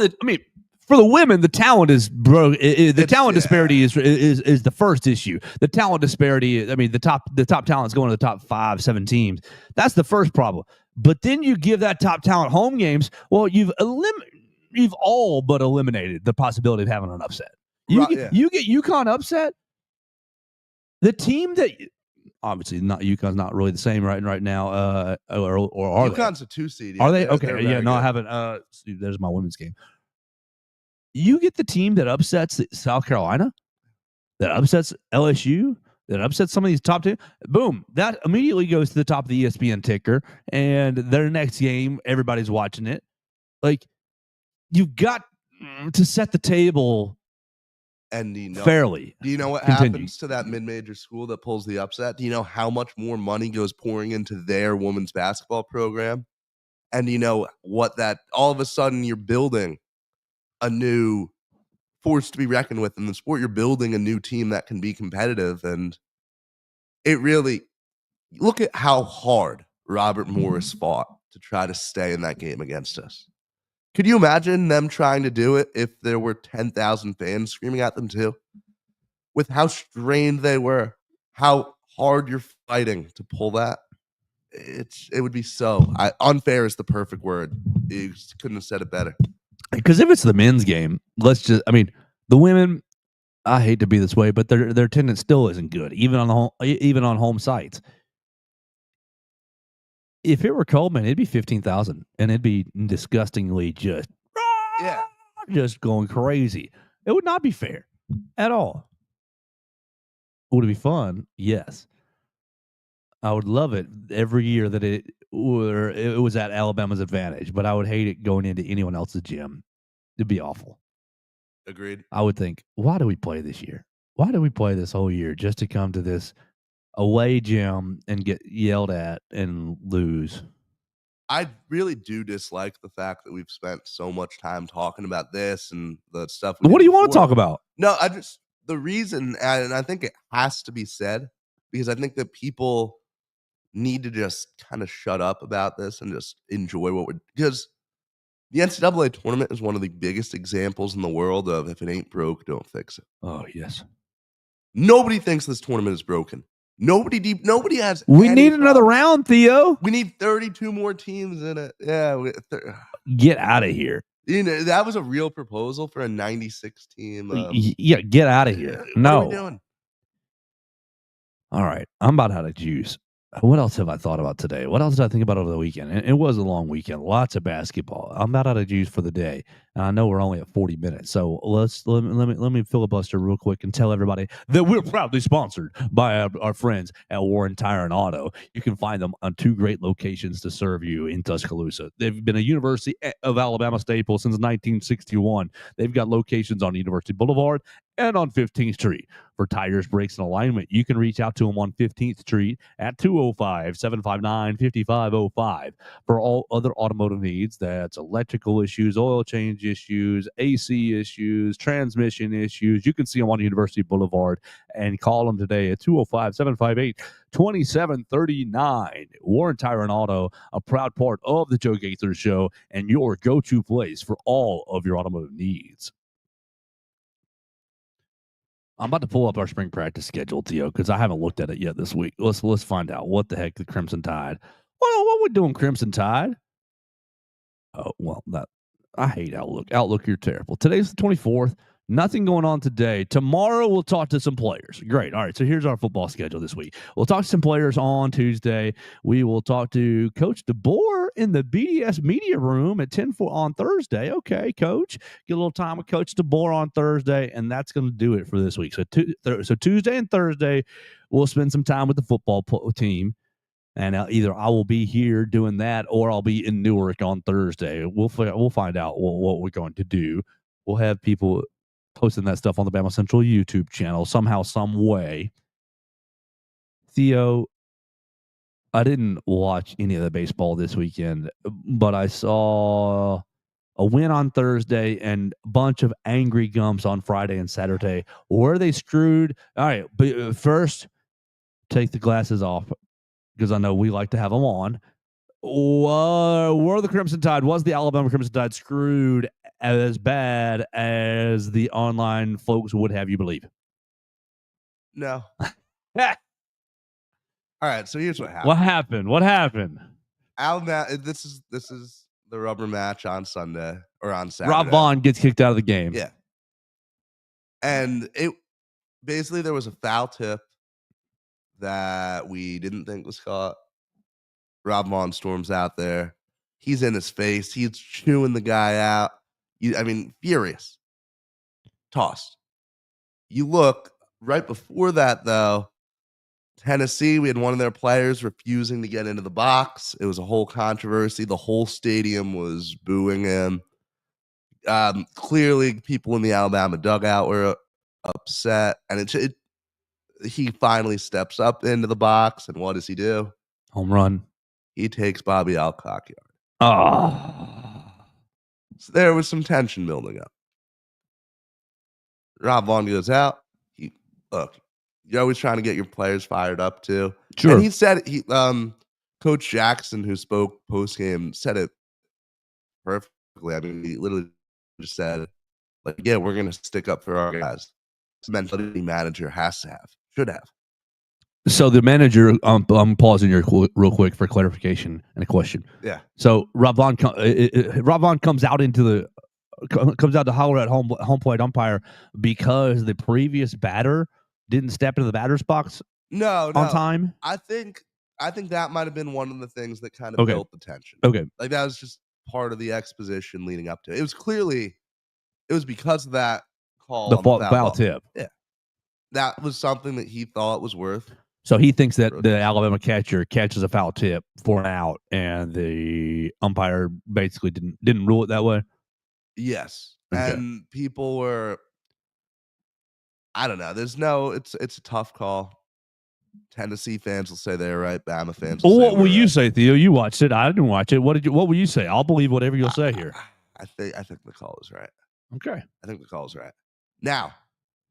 for the women, the talent is the talent disparity is the first issue. The talent disparity. The top talent is going to the top 5-7 teams. That's the first problem. But then you give that top talent home games. Well, you've all but eliminated the possibility of having an upset. You get UConn upset. The team that obviously UConn's not really the same right now. Or are UConn's they? A 2 seed? Are they? Okay, good. I haven't. There's my women's game. You get the team that upsets South Carolina, that upsets LSU, that upsets some of these top teams. Boom! That immediately goes to the top of the ESPN ticker, and their next game, everybody's watching it. Like, you've got to set the table. And fairly. Do you know what happens to that mid-major school that pulls the upset? Do you know how much more money goes pouring into their women's basketball program? And you know what, that all of a sudden you're building a new force to be reckoned with in the sport. You're building a new team that can be competitive. And it really, look at how hard Robert Morris fought to try to stay in that game against us. Could you imagine them trying to do it if there were 10,000 fans screaming at them too? With how strained they were, how hard you're fighting to pull that. It would be so unfair is the perfect word. You couldn't have said it better. Because if it's the men's game, the women, I hate to be this way, but their attendance still isn't good, even on home sites. If it were Coleman, it'd be 15,000, and it'd be disgustingly just going crazy. It would not be fair at all. Would it be fun? Yes. I would love it every year that it was at Alabama's advantage, but I would hate it going into anyone else's gym. It'd be awful. Agreed. I would think, why do we play this year? Why do we play this whole year just to come to this away gym and get yelled at and lose? I really do dislike the fact that we've spent so much time talking about this and the stuff. What do you want to talk about? No, the reason, and I think it has to be said, because I think that people need to just kind of shut up about this and just enjoy because the NCAA tournament is one of the biggest examples in the world of if it ain't broke, don't fix it. Oh, yes. Nobody thinks this tournament is broken. Nobody has. We need another round, Theo. We need 32 more teams in it. Yeah. Get out of here. You know, that was a real proposal for a 96 team. Yeah, get out of here. No. What are we doing? All right. I'm about out of juice. What else have I thought about today? What else did I think about over the weekend? It was a long weekend. Lots of basketball. I'm about out of juice for the day. And I know we're only at 40 minutes. So let me filibuster real quick and tell everybody that we're proudly sponsored by our friends at Warren Tire and Auto. You can find them on 2 great locations to serve you in Tuscaloosa. They've been a University of Alabama staple since 1961. They've got locations on University Boulevard and on 15th Street. For tires, brakes, and alignment, you can reach out to them on 15th Street at 205-759-5505. For all other automotive needs, that's electrical issues, oil change issues, AC issues, transmission issues, you can see them on University Boulevard and call them today at 205-758-2739. Warren Tire and Auto, a proud part of the Joe Gaither Show and your go-to place for all of your automotive needs. I'm about to pull up our spring practice schedule, Theo, because I haven't looked at it yet this week. Let's find out what the heck the Crimson Tide. What we doing, Crimson Tide? Oh, well, I hate Outlook. Outlook, you're terrible. Today's the 24th. Nothing going on today. Tomorrow we'll talk to some players. Great. All right. So here's our football schedule this week. We'll talk to some players on Tuesday. We will talk to Coach DeBoer in the BDS media room at 10 on Thursday. Okay, Coach. Get a little time with Coach DeBoer on Thursday, and that's going to do it for this week. So Tuesday and Thursday, we'll spend some time with the football team. And either I will be here doing that or I'll be in Newark on Thursday. We'll find out what we're going to do. We'll have people posting that stuff on the BamaCentral YouTube channel somehow, some way. Theo, I didn't watch any of the baseball this weekend, but I saw a win on Thursday and a bunch of angry gums on Friday and Saturday. Were they screwed? All right, but first, take the glasses off because I know we like to have them on. Were the Crimson Tide, was the Alabama Crimson Tide screwed as bad as the online folks would have you believe? No. All right, so here's what happened. What happened? Alabama. This is the rubber match on Sunday or on Saturday. Rob Vaughn gets kicked out of the game. Yeah, and it basically there was a foul tip that we didn't think was caught. Rob Vaughn storms out there. He's in his face. He's chewing the guy out. Furious. Tossed. You look right before that, though. Tennessee, we had one of their players refusing to get into the box. It was a whole controversy. The whole stadium was booing him. Clearly, people in the Alabama dugout were upset. And he finally steps up into the box. And what does he do? Home run. He takes Bobby Alcock yard. Oh. So there was some tension building up. Rob Vaughn goes out. You're always trying to get your players fired up too. Sure. And he said Coach Jackson, who spoke post game, said it perfectly. I mean, he literally just said, yeah, we're gonna stick up for our guys. It's a mentality manager should have. So the manager, I'm pausing here real quick for clarification and a question. Yeah. So Rob Vaughn comes out to holler at home plate umpire because the previous batter didn't step into the batter's box on time. I think that might have been one of the things that kind of built the tension. Okay. Like that was just part of the exposition leading up to it. It was because of that call. The foul tip. Yeah. That was something that he thought was worth So he thinks that the Alabama catcher catches a foul tip for an out, and the umpire basically didn't rule it that way. Yes, Okay. and people were. I don't know. It's a tough call. Tennessee fans will say they're right. Bama fans will Well, say what will you right. say, Theo? You watched it. I didn't watch it. What will you say? I'll believe whatever you'll say here. I think the call is right. Okay. I think the call is right. Now,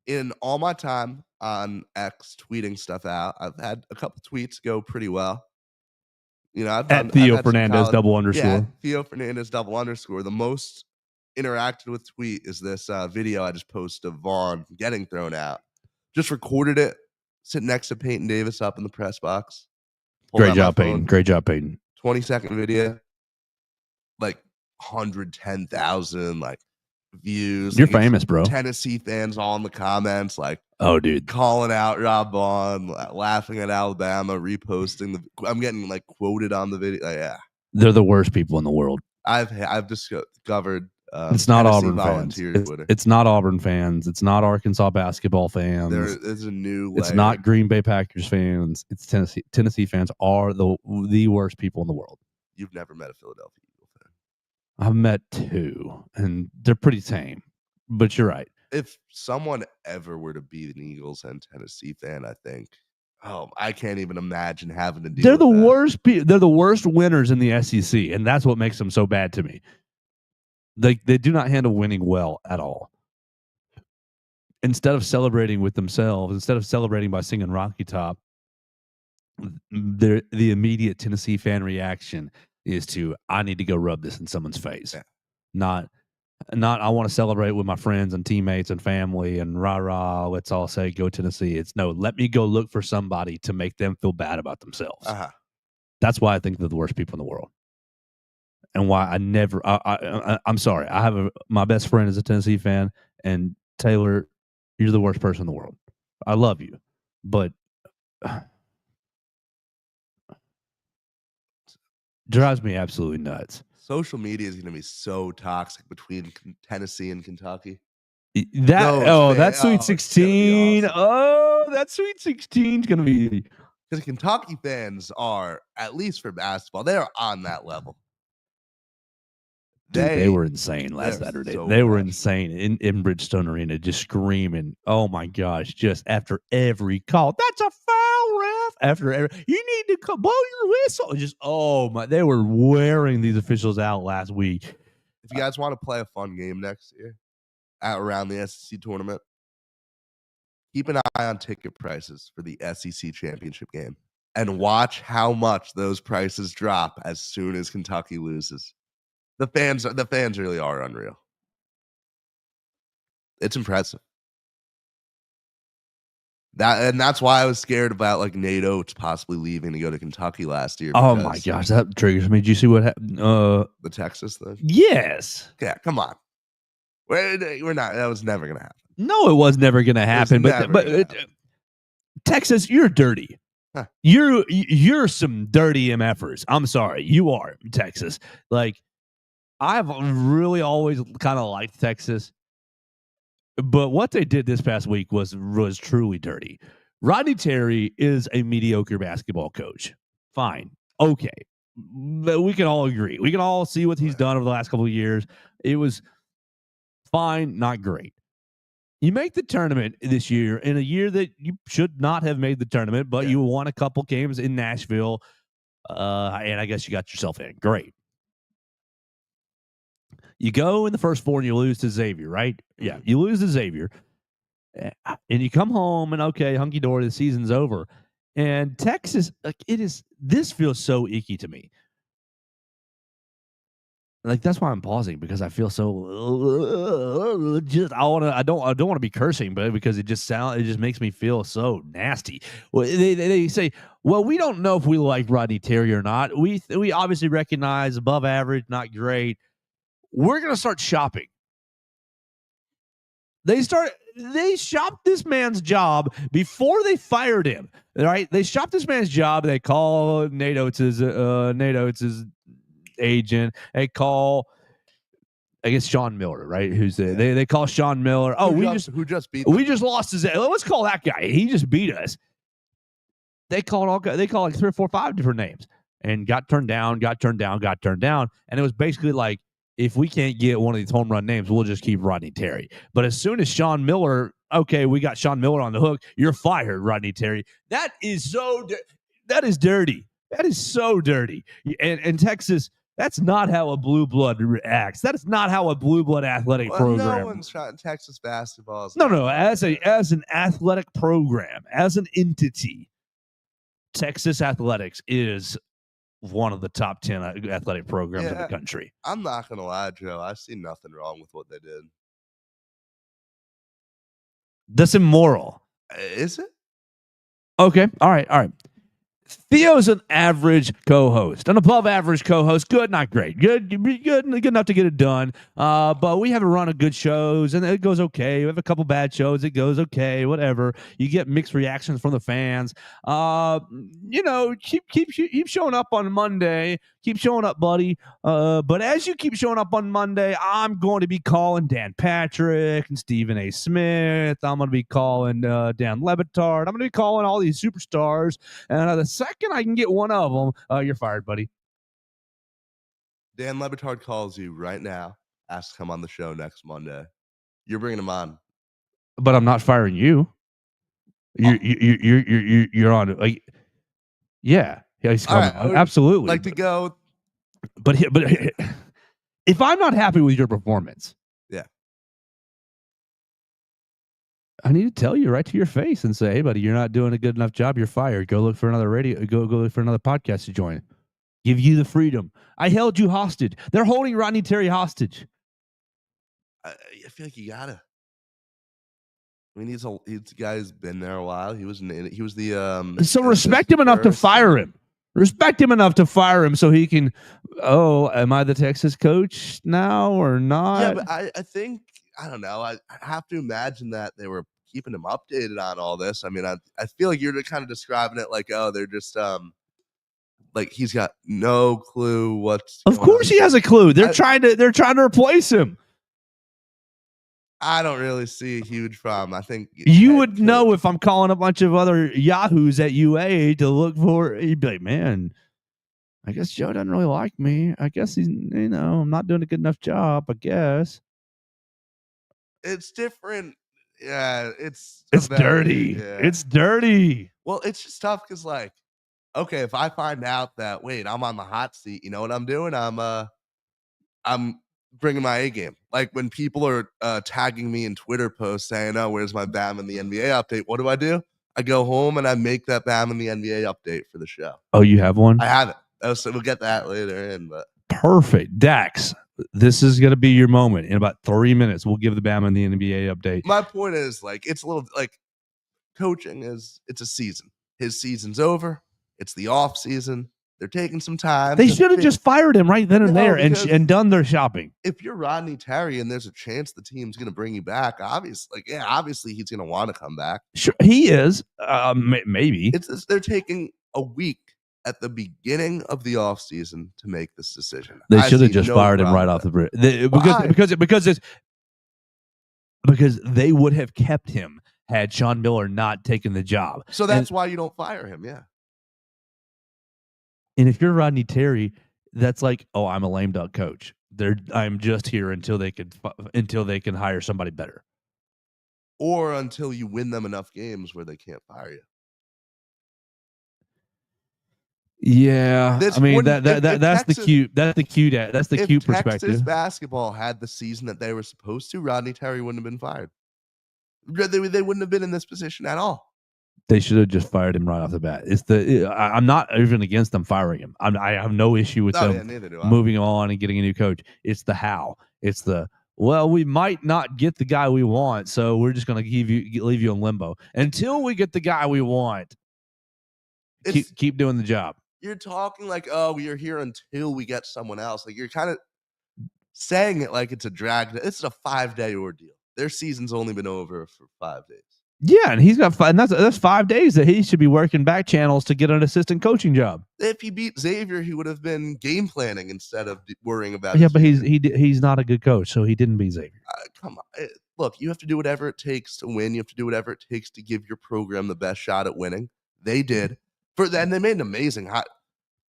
in all my time on X tweeting stuff out, I've had a couple tweets go pretty well. You know, At Theo Fernandez double underscore. Yeah, Theo Fernandez double underscore. The most interacted with tweet is this video I just posted of Vaughn getting thrown out. Just recorded it, sitting next to Peyton Davis up in the press box. Great job, Peyton. Great job, Peyton. 20-second video, like 110,000 like views. You're like, famous, bro. Tennessee fans all in the comments, like, oh, dude, calling out Rob Vaughn, laughing at Alabama, reposting the. I'm getting like quoted on the video. Yeah, they're the worst people in the world. I've discovered. It's not Tennessee Auburn fans. Twitter. It's not Auburn fans. It's not Arkansas basketball fans. There is a new. It's not Green Bay Packers fans. It's Tennessee. Tennessee fans are the worst people in the world. You've never met a Philadelphia Eagle fan. I've met two, and they're pretty tame. But you're right. If someone ever were to be an Eagles and Tennessee fan, I think. Oh, I can't even imagine having to deal. They're the that. worst. They're the worst winners in the SEC, and that's what makes them so bad to me. They do not handle winning well at all. Instead of celebrating with themselves, instead of celebrating by singing Rocky Top, the immediate Tennessee fan reaction is to, I need to go rub this in someone's face. Yeah. Not I want to celebrate with my friends and teammates and family and rah, let's all say go Tennessee. It's no, let me go look for somebody to make them feel bad about themselves. That's why I think they're the worst people in the world. And why I'm sorry. I have my best friend is a Tennessee fan, and Taylor, you're the worst person in the world. I love you, but drives me absolutely nuts. Social media is going to be so toxic between Tennessee and Kentucky. That Sweet 16. Awesome. Oh, that Sweet 16 is going to be. Because Kentucky fans are, at least for basketball, they are on that level. Dude, they were insane last Saturday. They were insane in Bridgestone Arena, just screaming. Oh my gosh! Just after every call, that's a foul, ref. After every, you need to blow your whistle. Just they were wearing these officials out last week. If you guys want to play a fun game next year, around the SEC tournament, keep an eye on ticket prices for the SEC championship game, and watch how much those prices drop as soon as Kentucky loses. The fans really are unreal. It's impressive. That's why I was scared about like NATO possibly leaving to go to Kentucky last year. Oh my gosh, that triggers me. Did you see what happened? The Texas thing? Yes. Yeah, come on. We're not. That was never gonna happen. No, it was never gonna happen. But Texas, you're dirty. Huh. You're some dirty MFers. I'm sorry, you are, Texas. Like, I've really always kind of liked Texas, but what they did this past week was truly dirty. Rodney Terry is a mediocre basketball coach. Fine. Okay. But we can all agree. We can all see what he's done over the last couple of years. It was fine, not great. You make the tournament this year in a year that you should not have made the tournament, but you won a couple games in Nashville, and I guess you got yourself in. Great. You go in the first four and you lose to Xavier, right? Yeah, you lose to Xavier. And you come home and, okay, hunky-dory, the season's over. And Texas, this feels so icky to me. Like, that's why I'm pausing, because I feel so I don't want to be cursing, but because it just makes me feel so nasty. Well, they say, well, we don't know if we like Rodney Terry or not. We obviously recognize above average, not great. We're going to start shopping. They shopped this man's job before they fired him. Right? They shopped this man's job. They call NATO. It's his agent. They call, I guess, Sean Miller, right? They call Sean Miller. Oh, who just beat them. We just lost his. Let's call that guy. He just beat us. They called like 3 or 4 or 5 different names and got turned down. And it was basically like, if we can't get one of these home run names, we'll just keep Rodney Terry. But as soon as Sean Miller, okay, we got Sean Miller on the hook, you're fired, Rodney Terry. That is that is dirty. That is so dirty. And Texas, that's not how a blue blood acts. That is not how a blue blood athletic program. No one's trying Texas basketball. No. As an athletic program, as an entity, Texas athletics is one of the top 10 athletic programs in the country. I'm not gonna lie, Joe. I see nothing wrong with what they did. That's immoral. Is it? Okay. All right. Theo's an average co-host, an above-average co-host. Good, not great. Good enough to get it done. But we have a run of good shows, and it goes okay. We have a couple bad shows. It goes okay. Whatever. You get mixed reactions from the fans. Keep showing up on Monday. Keep showing up, buddy. But as you keep showing up on Monday, I'm going to be calling Dan Patrick and Stephen A. Smith. I'm going to be calling Dan Lebitard. I'm going to be calling all these superstars. And the second I can get one of them, you're fired, buddy. Dan Lebitard calls you right now. Asks to come on the show next Monday. You're bringing him on. But I'm not firing you. You're on. Like, yeah, he's coming. Right, absolutely. Like to go. But if I'm not happy with your performance, I need to tell you right to your face and say, "Hey, buddy, you're not doing a good enough job. You're fired. Go look for another radio. Go look for another podcast to join. Give you the freedom. I held you hostage. They're holding Rodney Terry hostage. I feel like you gotta. I mean, he's a guy who's been there a while. He was the so respect him enough to fire him. Respect him enough to fire him so he can. Oh, am I the Texas coach now or not? Yeah, but I think. I don't know. I have to imagine that they were keeping him updated on all this. I mean, I feel like you're kind of describing it like, oh, they're just like he's got no clue what's. Of course, he has a clue. They're trying to replace him. I don't really see a huge problem. I think you would know if I'm calling a bunch of other yahoos at UA to look for. You'd be like, man, I guess Joe doesn't really like me. I guess he's, I'm not doing a good enough job. I guess. It's different. Yeah, it's dirty. Yeah. It's dirty. Well, it's just tough because, like, okay, if I find out that I'm on the hot seat, you know what I'm doing? I'm bringing my A game. Like when people are tagging me in Twitter posts saying, "Oh, where's my Bam in the NBA update?" What do? I go home and I make that Bam in the NBA update for the show. Oh, you have one? I have it. Oh, so we'll get that later in. But perfect, Dax. This is going to be your moment. In about 3 minutes, we'll give the Bama and the NBA update. My point is, like, it's a little like coaching it's a season. His season's over. It's the off season. They're taking some time. They should have just fired him right then and there and done their shopping. If you're Rodney Terry and there's a chance the team's going to bring you back, obviously he's going to want to come back. Sure, he is. Maybe. They're taking a week at the beginning of the offseason to make this decision. They should have just fired him right off the bridge. Because they would have kept him had Sean Miller not taken the job. So that's why you don't fire him, yeah. And if you're Rodney Terry, that's like, oh, I'm a lame duck coach. I'm just here until they can hire somebody better, or until you win them enough games where they can't fire you. Yeah, that's the cute perspective. Texas basketball had the season that they were supposed to, Rodney Terry wouldn't have been fired. They wouldn't have been in this position at all. They should have just fired him right off the bat. I'm not even against them firing him. I have no issue with them moving on and getting a new coach. It's the how. It's we might not get the guy we want, so we're just going to leave you in limbo until we get the guy we want. Keep doing the job. You're talking like, oh, you're here until we get someone else. Like, you're kind of saying it like it's a drag. It's a 5-day ordeal. Their season's only been over for 5 days. Yeah, and he's got that's 5 days that he should be working back channels to get an assistant coaching job. If he beat Xavier, he would have been game planning instead of worrying about. Yeah, but he's not a good coach, so he didn't beat Xavier. Come on, look, you have to do whatever it takes to win. You have to do whatever it takes to give your program the best shot at winning. They did. Then they made an amazing hot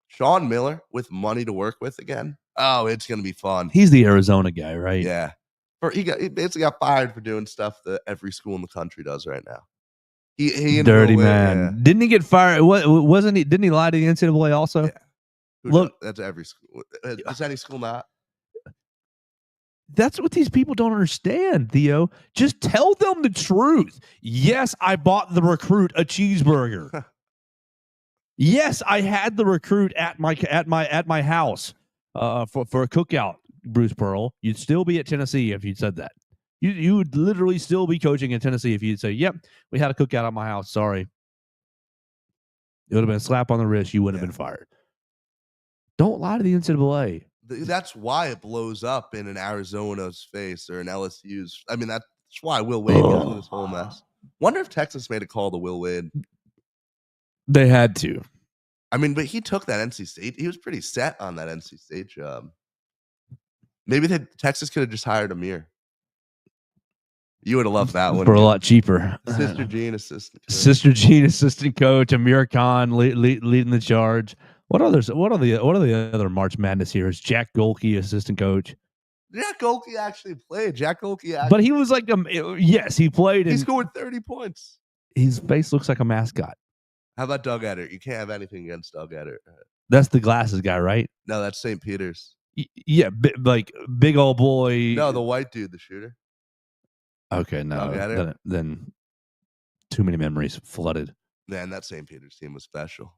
Sean Miller with money to work with again. Oh, it's gonna be fun. He's the Arizona guy, right? Yeah. He basically got fired for doing stuff that every school in the country does right now. He Dirty man. Didn't he get fired? Wasn't he? Didn't he lie to the NCAA also? Yeah. Look, that's every school. Is any school not? That's what these people don't understand, Theo. Just tell them the truth. Yes, I bought the recruit a cheeseburger. Yes, I had the recruit at my house for a cookout, Bruce Pearl. You'd still be at Tennessee if you'd said that. You would literally still be coaching in Tennessee if you'd say, "Yep, we had a cookout at my house." Sorry, it would have been a slap on the wrist. You wouldn't have been fired. Don't lie to the NCAA. That's why it blows up in an Arizona's face or an LSU's. I mean, that's why Will Wade got into this whole mess. Wonder if Texas made a call to Will Wade. They had to. I mean, but he took that NC State. He was pretty set on that NC State job. Maybe Texas could have just hired Amir. You would have loved that one for a lot cheaper. Sister Jean assistant coach. Amir Khan leading the charge. What are the other March Madness heroes? Jack Golke, assistant coach. Jack Golke actually played. But he was like, yes, he played. He scored 30 points. His face looks like a mascot. How about Doug Eddert? You can't have anything against Doug Eddert. That's the glasses guy, right? No, that's St. Peter's. Yeah, like big old boy. No, the white dude, the shooter. Okay, no. Then too many memories flooded. Man, that St. Peter's team was special.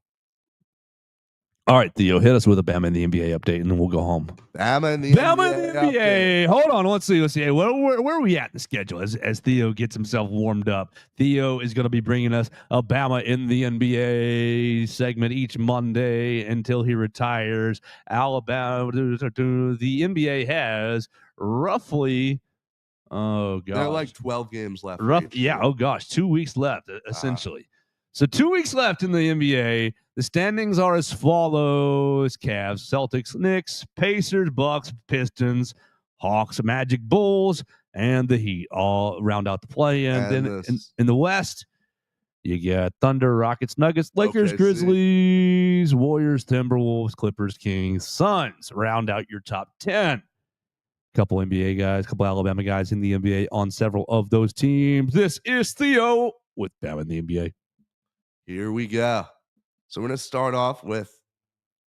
All right, Theo, hit us with a Bama in the NBA update, and then we'll go home. Bama in the NBA. Update. Hold on, let's see. Hey, where are we at in the schedule as Theo gets himself warmed up? Theo is going to be bringing us a Bama in the NBA segment each Monday until he retires. Alabama, the NBA has roughly, oh gosh, there are like 12 games left. Yeah, oh gosh, 2 weeks left, essentially. So 2 weeks left in the NBA. The standings are as follows: Cavs, Celtics, Knicks, Pacers, Bucks, Pistons, Hawks, Magic, Bulls, and the Heat all round out the play-in. Then in the West, you got Thunder, Rockets, Nuggets, Lakers, Grizzlies, Warriors, Timberwolves, Clippers, Kings, Suns round out your top 10. Couple NBA guys, couple Alabama guys in the NBA on several of those teams. This is Theo with Bama in the NBA. Here we go. So we're going to start off with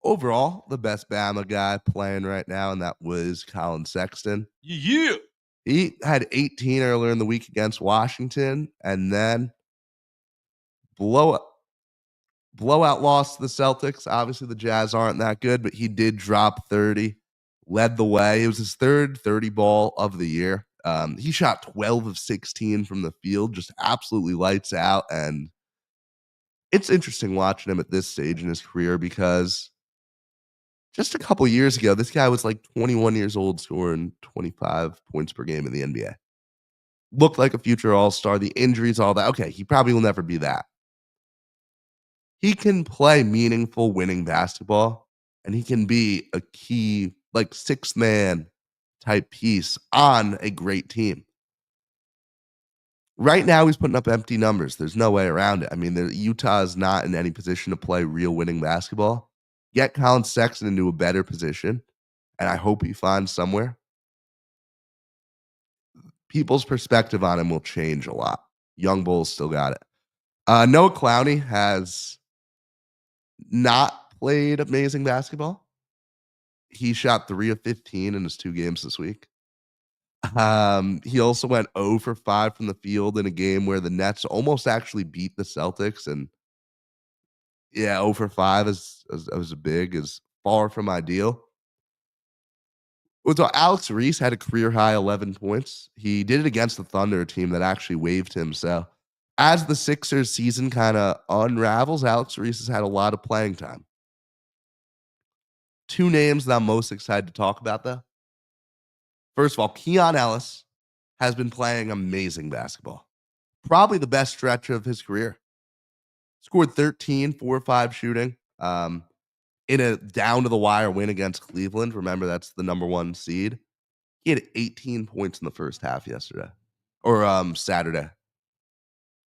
overall the best Bama guy playing right now, and that was Colin Sexton. Yeah. He had 18 earlier in the week against Washington, and then blowout loss to the Celtics. Obviously, the Jazz aren't that good, but he did drop 30, led the way. It was his third 30 ball of the year. He shot 12 of 16 from the field, just absolutely lights out, and it's interesting watching him at this stage in his career because just a couple years ago, this guy was like 21 years old, scoring 25 points per game in the NBA. Looked like a future all-star. The injuries, all that. Okay, he probably will never be that. He can play meaningful winning basketball, and he can be a key, like, sixth-man type piece on a great team. Right now, he's putting up empty numbers. There's no way around it. I mean, Utah is not in any position to play real winning basketball. Get Colin Sexton into a better position, and I hope he finds somewhere. People's perspective on him will change a lot. Young Bulls still got it. Noah Clowney has not played amazing basketball. He shot 3 of 15 in his 2 games this week. He also went 0 for 5 from the field in a game where the Nets almost actually beat the Celtics. And yeah, 0 for 5 is far from ideal. So Alex Reese had a career high 11 points. He did it against the Thunder, a team that actually waived him. So as the Sixers season kind of unravels, Alex Reese has had a lot of playing time. 2 names that I'm most excited to talk about, though. First of all, Keon Ellis has been playing amazing basketball. Probably the best stretch of his career. Scored 13, 4-5 shooting in a down-to-the-wire win against Cleveland. Remember, that's the number 1 seed. He had 18 points in the first half yesterday. Or Saturday.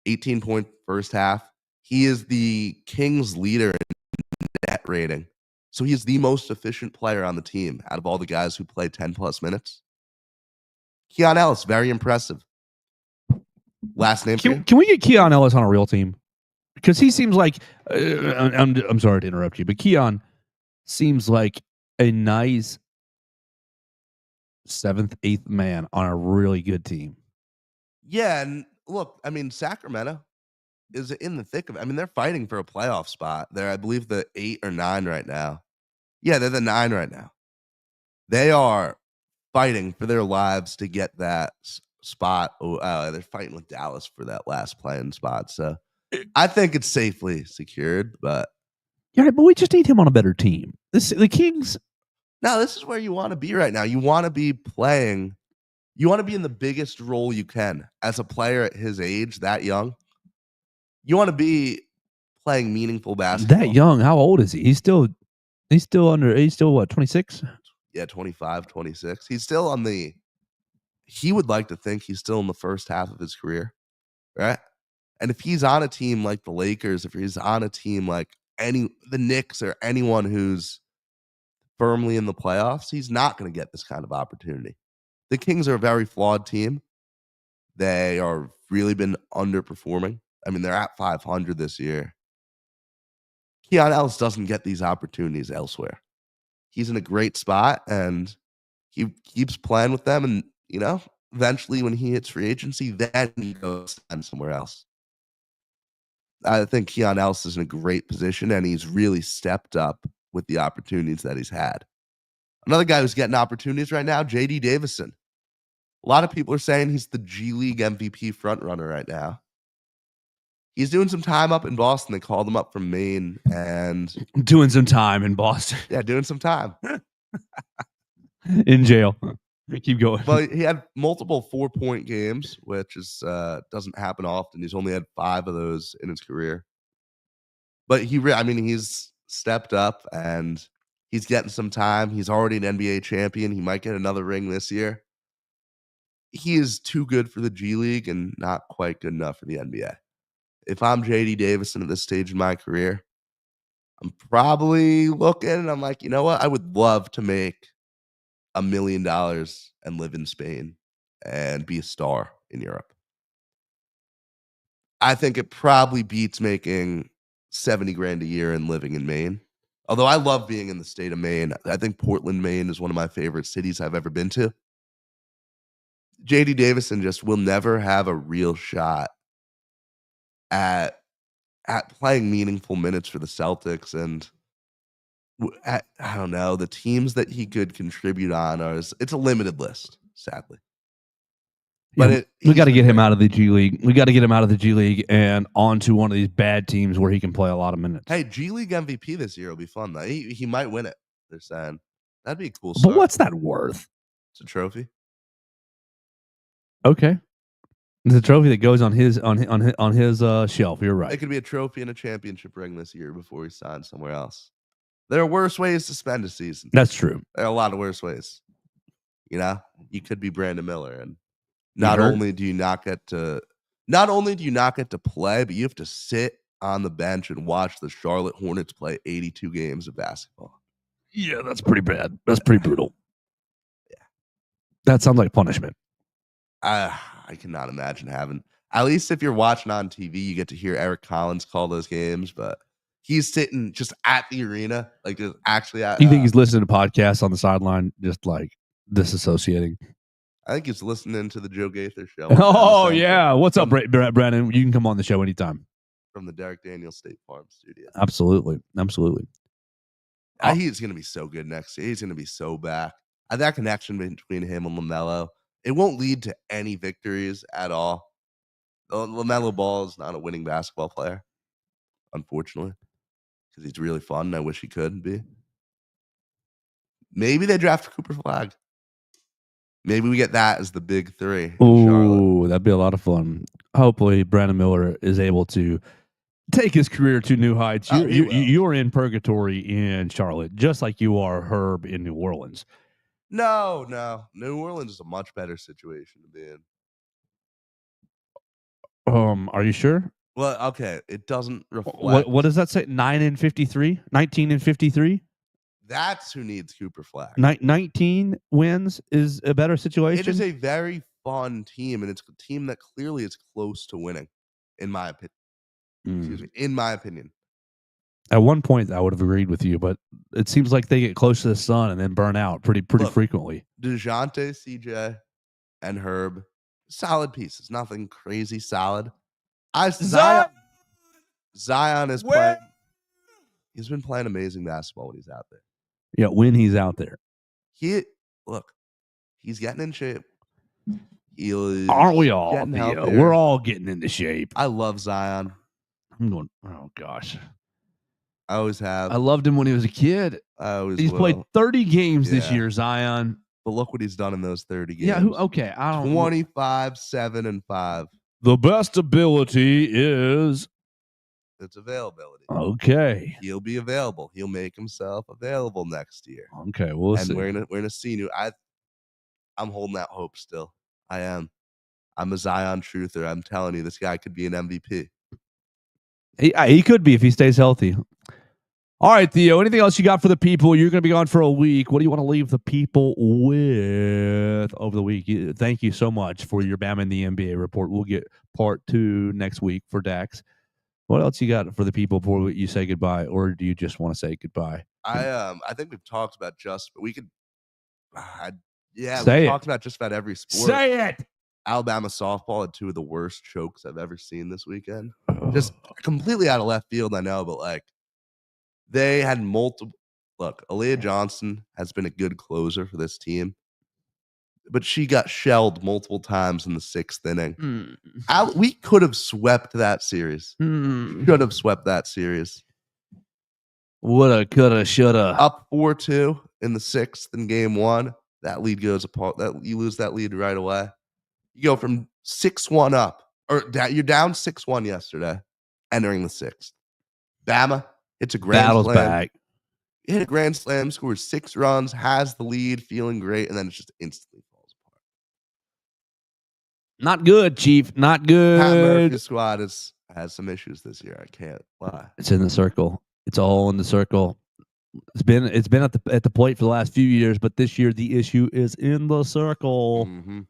18-point first half. He is the Kings leader in net rating. So he's the most efficient player on the team out of all the guys who play 10-plus minutes. Keon Ellis, very impressive. Last name for you? Can we get Keon Ellis on a real team? Because he seems like I'm sorry to interrupt you, but Keon seems like a nice 7th, 8th man on a really good team. Yeah, and look, I mean, Sacramento is in the thick of it. I mean, they're fighting for a playoff spot. They're, I believe, the 8 or 9 right now. Yeah, they're the 9 right now. They are fighting for their lives to get that spot. They're fighting with Dallas for that last playing spot. So I think it's safely secured, but Yeah, but we just need him on a better team. The Kings. no, this is where you want to be right now. You want to be playing. You want to be in the biggest role you can as a player at his age, that young. You want to be playing meaningful basketball. That young? How old is he? He's still what, 26? Yeah, 25, 26. He's still on the. He would like to think he's still in the first half of his career, right? And if he's on a team like the Lakers, if he's on a team like the Knicks or anyone who's firmly in the playoffs, he's not going to get this kind of opportunity. The Kings are a very flawed team. They are really been underperforming. I mean, they're at 500 this year. Keon Ellis doesn't get these opportunities elsewhere. He's in a great spot, and he keeps playing with them. And, eventually when he hits free agency, then he goes and somewhere else. I think Keon Ellis is in a great position, and he's really stepped up with the opportunities that he's had. Another guy who's getting opportunities right now, J.D. Davison. A lot of people are saying he's the G League MVP frontrunner right now. He's doing some time up in Boston. They called him up from Maine, and doing some time in Boston. Yeah, doing some time in jail. Keep going. But he had multiple 4-point games, which is doesn't happen often. He's only had 5 of those in his career. But he's stepped up, and he's getting some time. He's already an NBA champion. He might get another ring this year. He is too good for the G League and not quite good enough for the NBA. If I'm J.D. Davison at this stage in my career, I'm probably looking, and I'm like, you know what? I would love to make $1 million and live in Spain and be a star in Europe. I think it probably beats making $70,000 a year and living in Maine. Although I love being in the state of Maine. I think Portland, Maine is one of my favorite cities I've ever been to. J.D. Davison just will never have a real shot at playing meaningful minutes for the Celtics. And I don't know, the teams that he could contribute on it's a limited list, sadly. But we got to get him out of the G League. We got to get him out of the G League and onto one of these bad teams where he can play a lot of minutes. Hey, G League MVP this year will be fun, though. He might win it, they're saying. That'd be a cool start. But what's that worth? It's a trophy. Okay. It's a trophy that goes on his shelf. You're right. It could be a trophy and a championship ring this year before he signs somewhere else. There are worse ways to spend a season. That's true. There are a lot of worse ways. You could be Brandon Miller, and not only do you not get to play, but you have to sit on the bench and watch the Charlotte Hornets play 82 games of basketball. Yeah, that's pretty bad. That's pretty brutal. Yeah. That sounds like punishment. I cannot imagine having, at least if you're watching on TV, you get to hear Eric Collins call those games, but he's sitting just at the arena, like just actually at. You think he's listening to podcasts on the sideline, just like disassociating? I think he's listening to the Joe Gaither show. Oh, yeah. What's up, Brandon? You can come on the show anytime. From the Derek Daniels State Farm studio. Absolutely. He's going to be so good next year. He's going to be so back. That connection between him and LaMelo, it won't lead to any victories at all. LaMelo Ball is not a winning basketball player, unfortunately, because he's really fun, and I wish he could be. Maybe they draft Cooper Flagg. Maybe we get that as the big 3. Oh, that'd be a lot of fun. Hopefully, Brandon Miller is able to take his career to new heights. You're in purgatory in Charlotte, just like you are Herb in New Orleans. No. New Orleans is a much better situation to be in. Are you sure? Well, okay, it doesn't reflect. What does that say? 9-53, 19-53. That's who needs Cooper Flag. 19 wins is a better situation. It is a very fun team, and it's a team that clearly is close to winning, in my opinion. Excuse me, in my opinion. At one point, I would have agreed with you, but it seems like they get close to the sun and then burn out pretty Look, frequently. DeJounte, CJ, and Herb, solid pieces. Nothing crazy solid. Zion is playing. He's been playing amazing basketball when he's out there. Yeah, when he's out there. He's getting in shape. Aren't we all? Getting healthier. We're all getting into shape. I love Zion. I'm going, oh gosh. I always have. I loved him when he was a kid. He's played 30 games this year, Zion. But look what he's done in those 30 games. Yeah, I don't 25, 7, and 5. The best ability is it's availability. Okay. He'll be available. He'll make himself available next year. Okay, we'll see. We're gonna see new. I'm holding out hope still. I am. I'm a Zion truther. I'm telling you, this guy could be an MVP. He could be if he stays healthy. All right, Theo, anything else you got for the people? You're going to be gone for a week. What do you want to leave the people with over the week? Thank you so much for your Bama in the NBA report. We'll get part 2 next week for Dax. What else you got for the people before you say goodbye, or do you just want to say goodbye? I think we've talked about we talked about just about every sport. Say it. Alabama softball had 2 of the worst chokes I've ever seen this weekend. Just completely out of left field, I know, but like they had multiple. Look, Aaliyah Johnson has been a good closer for this team, but she got shelled multiple times in the 6th inning. We could have swept that series. Should have swept that series. Woulda, coulda, shoulda. Up 4-2 in the 6th in game 1. That lead goes apart. You lose that lead right away. You go from 6-1 up, or you're down 6-1 yesterday, entering the 6th. Bama, it's a grand Battles slam. Back. Hit a grand slam, scores 6 runs, has the lead, feeling great, and then it just instantly falls apart. Not good, Chief. Not good. Pat Murphy's squad has some issues this year. I can't lie. It's in the circle. It's all in the circle. It's been at the plate for the last few years, but this year the issue is in the circle. Mm-hmm.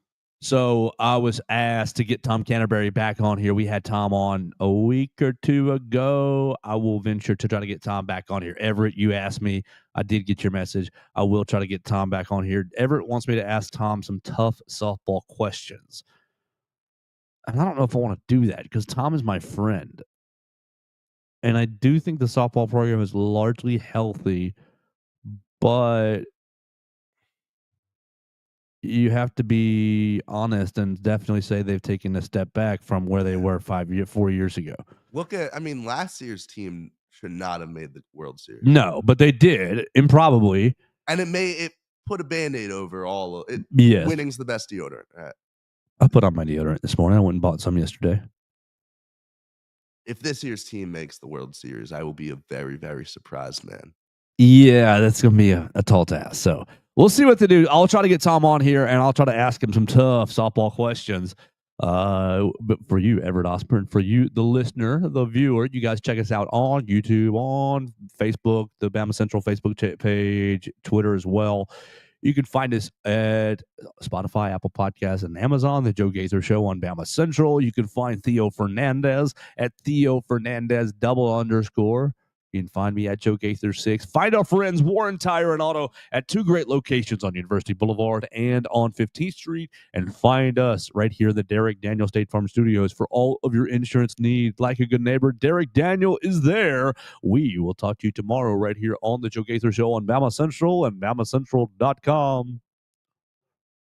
So I was asked to get Tom Canterbury back on here. We had Tom on a week or 2 ago. I will venture to try to get Tom back on here. Everett, you asked me. I did get your message. I will try to get Tom back on here. Everett wants me to ask Tom some tough softball questions. And I don't know if I want to do that because Tom is my friend. And I do think the softball program is largely healthy, but you have to be honest and definitely say they've taken a step back from where they were 4 years ago. Last year's team should not have made the World Series. No, but they did, improbably. And it put a Band-Aid over all of it. Yes. Winning's the best deodorant. I put on my deodorant this morning. I went and bought some yesterday. If this year's team makes the World Series, I will be a very, very surprised man. Yeah, that's going to be a tall task. So we'll see what to do. I'll try to get Tom on here, and I'll try to ask him some tough softball questions. But for you, Everett Osborne, for you, the listener, the viewer, you guys check us out on YouTube, on Facebook, the BamaCentral Facebook page, Twitter as well. You can find us at Spotify, Apple Podcasts, and Amazon, The Joe Gaither Show on BamaCentral. You can find Theo Fernandez at Theo Fernandez _. You can find me at Joe Gaither 6. Find our friends Warren Tire and Auto at 2 great locations on University Boulevard and on 15th Street. And find us right here in the Derek Daniel State Farm Studios for all of your insurance needs. Like a good neighbor, Derek Daniel is there. We will talk to you tomorrow right here on the Joe Gaither Show on BamaCentral and BamaCentral.com.